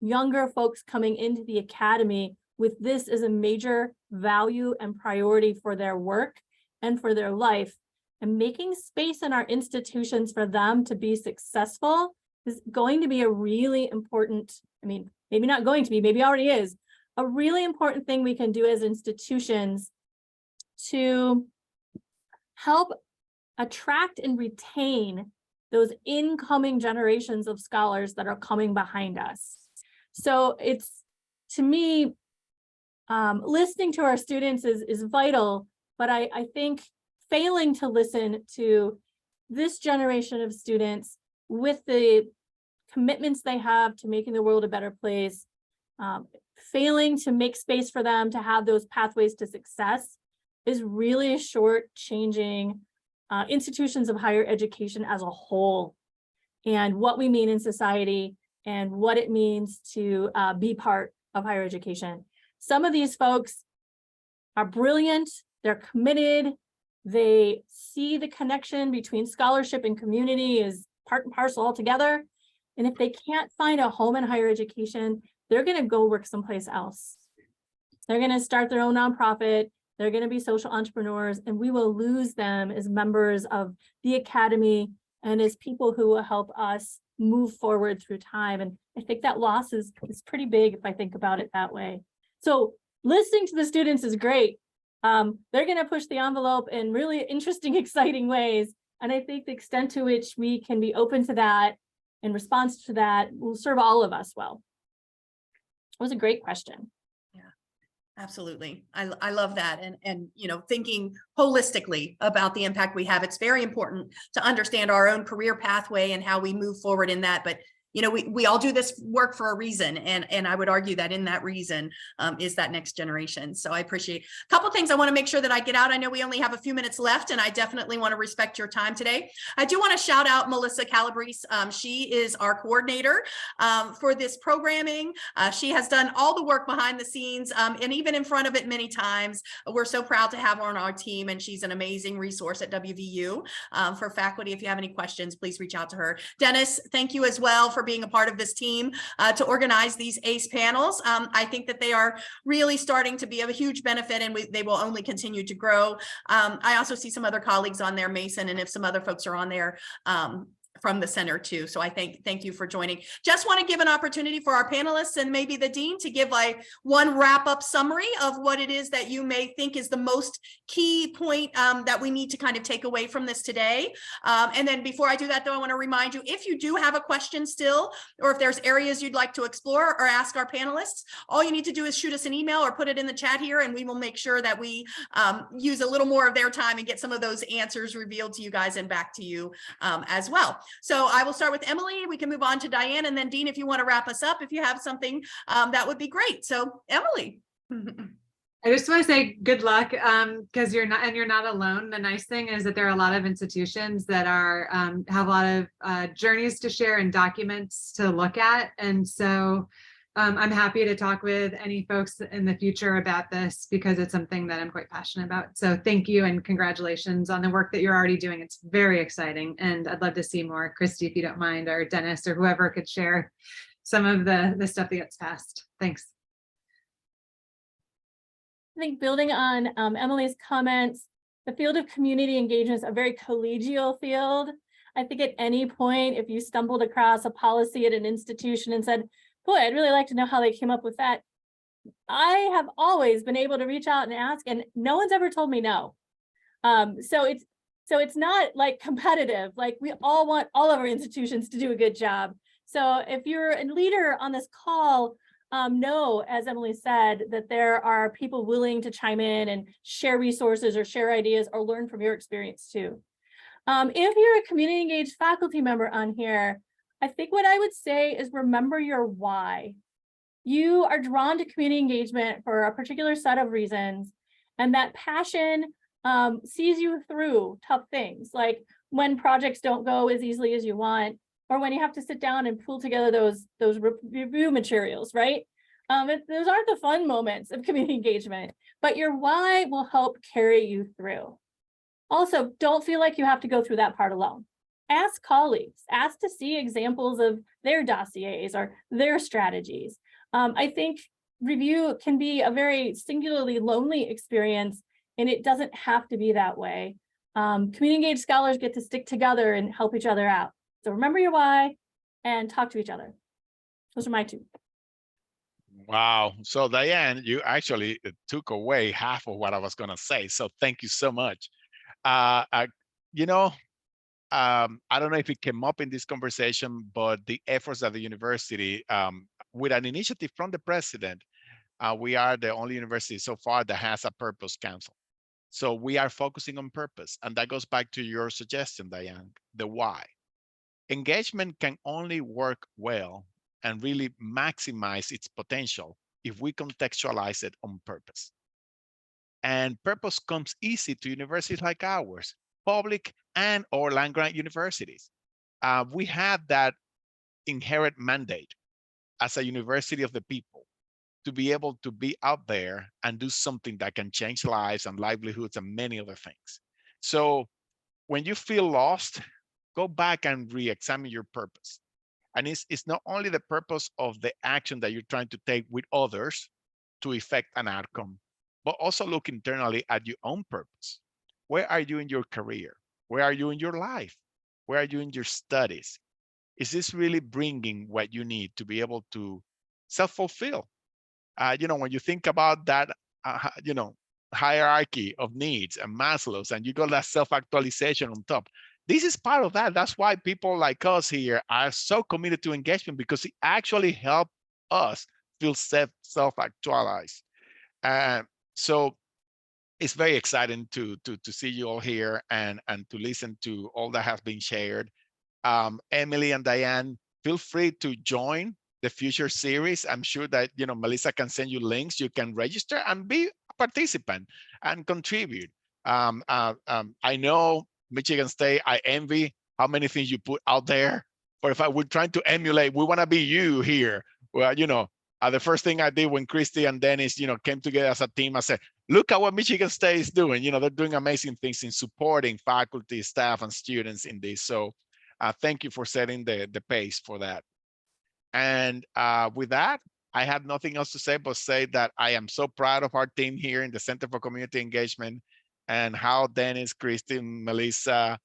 younger folks coming into the academy with this as a major value and priority for their work and for their life, and making space in our institutions for them to be successful is going to be a really important, I mean, maybe not going to be, maybe already is, a really important thing we can do as institutions to help attract and retain those incoming generations of scholars that are coming behind us. So it's, to me, listening to our students is vital, but I think failing to listen to this generation of students with the commitments they have to making the world a better place, failing to make space for them to have those pathways to success is really short-changing institutions of higher education as a whole, and what we mean in society and what it means to be part of higher education. Some of these folks are brilliant, they're committed, they see the connection between scholarship and community is part and parcel all together. And if they can't find a home in higher education, they're going to go work someplace else. They're going to start their own nonprofit. They're going to be social entrepreneurs, and we will lose them as members of the academy and as people who will help us move forward through time. And I think that loss is pretty big if I think about it that way. So listening to the students is great. They're going to push the envelope in really interesting, exciting ways. And I think the extent to which we can be open to that in response to that will serve all of us well. It was a great question. Absolutely. I love that. And, you know, thinking holistically about the impact we have, it's very important to understand our own career pathway and how we move forward in that. But, you know, we all do this work for a reason. And I would argue that in that reason is that next generation. So I appreciate a couple of things I want to make sure that I get out. I know we only have a few minutes left, and I definitely want to respect your time today. I do want to shout out Melissa Calabrese. She is our coordinator for this programming. She has done all the work behind the scenes and even in front of it many times. We're so proud to have her on our team, and she's an amazing resource at WVU for faculty. If you have any questions, please reach out to her. Dennis, thank you as well for being a part of this team to organize these ACE panels. I think that they are really starting to be of a huge benefit, and they will only continue to grow. I also see some other colleagues on there, Mason, and if some other folks are on there from the center too. So I thank you for joining. Just want to give an opportunity for our panelists and maybe the dean to give like one wrap-up summary of what it is that you may think is the most key point that we need to kind of take away from this today. And then before I do that, though, I want to remind you, if you do have a question still, or if there's areas you'd like to explore or ask our panelists, all you need to do is shoot us an email or put it in the chat here, and we will make sure that we use a little more of their time and get some of those answers revealed to you guys and back to you as well. So I will start with Emily. We can move on to Diane, and then Dean, if you want to wrap us up, if you have something, that would be great. So Emily. I just want to say good luck because you're not alone. The nice thing is that there are a lot of institutions that are have a lot of journeys to share and documents to look at, and so I'm happy to talk with any folks in the future about this because it's something that I'm quite passionate about. So thank you and congratulations on the work that you're already doing. It's very exciting, and I'd love to see more. Kristi, if you don't mind, or Dennis, or whoever could share some of the stuff that gets passed. Thanks. I think building on Emily's comments, the field of community engagement is a very collegial field. I think at any point, if you stumbled across a policy at an institution and said, boy, I'd really like to know how they came up with that, I have always been able to reach out and ask, and no one's ever told me no. So it's not like competitive. Like, we all want all of our institutions to do a good job. So if you're a leader on this call, know, as Emily said, that there are people willing to chime in and share resources or share ideas or learn from your experience too. If you're a community engaged faculty member on here, I think what I would say is remember your why. You are drawn to community engagement for a particular set of reasons, and that passion sees you through tough things, like when projects don't go as easily as you want, or when you have to sit down and pull together those review materials, right? Those aren't the fun moments of community engagement, but your why will help carry you through. Also, don't feel like you have to go through that part alone. Ask colleagues, ask to see examples of their dossiers or their strategies. I think review can be a very singularly lonely experience, and it doesn't have to be that way. Community engaged scholars get to stick together and help each other out. So remember your why and talk to each other. Those are my two. Wow. So Diane, you actually took away half of what I was going to say. So thank you so much. You know, I don't know if it came up in this conversation, but the efforts at the university, with an initiative from the president, we are the only university so far that has a purpose council. So we are focusing on purpose. And that goes back to your suggestion, Diane, the why. Engagement can only work well and really maximize its potential if we contextualize it on purpose. And purpose comes easy to universities like ours, public and or land-grant universities. We have that inherent mandate as a university of the people to be able to be out there and do something that can change lives and livelihoods and many other things. So when you feel lost, go back and re-examine your purpose. And it's not only the purpose of the action that you're trying to take with others to effect an outcome, but also look internally at your own purpose. Where are you in your career? Where are you in your life? Where are you in your studies? Is this really bringing what you need to be able to self-fulfill? When you think about that, hierarchy of needs and Maslow's, and you got that self-actualization on top. This is part of that. That's why people like us here are so committed to engagement, because it actually helps us feel self-actualized. So it's very exciting to see you all here and to listen to all that has been shared. Emily and Diane, feel free to join the future series. I'm sure that Melissa can send you links. You can register and be a participant and contribute. I know Michigan State, I envy how many things you put out there. But if we're trying to emulate, we want to be you here. Well, the first thing I did when Kristi and Dennis, came together as a team, I said, look at what Michigan State is doing. They're doing amazing things in supporting faculty, staff, and students in this. So thank you for setting the pace for that. And with that, I have nothing else to say but say that I am so proud of our team here in the Center for Community Engagement, and how Dennis, Kristi, Melissa,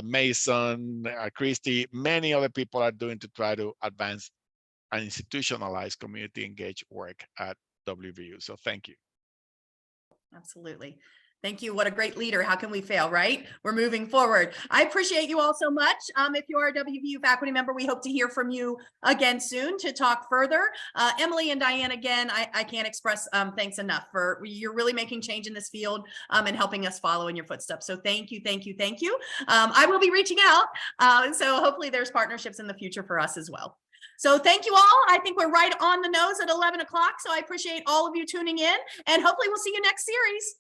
Mason, Kristi, many other people are doing to try to advance and institutionalize community engaged work at WVU. So thank you. Absolutely. Thank you. What a great leader. How can we fail, right? We're moving forward. I appreciate you all so much. If you are a WVU faculty member, we hope to hear from you again soon to talk further. Emily and Diane, again, I can't express thanks enough for you're really making change in this field and helping us follow in your footsteps. So thank you, thank you, thank you. I will be reaching out. So hopefully there's partnerships in the future for us as well. So thank you all. I think we're right on the nose at 11 o'clock. So I appreciate all of you tuning in, and hopefully we'll see you next series.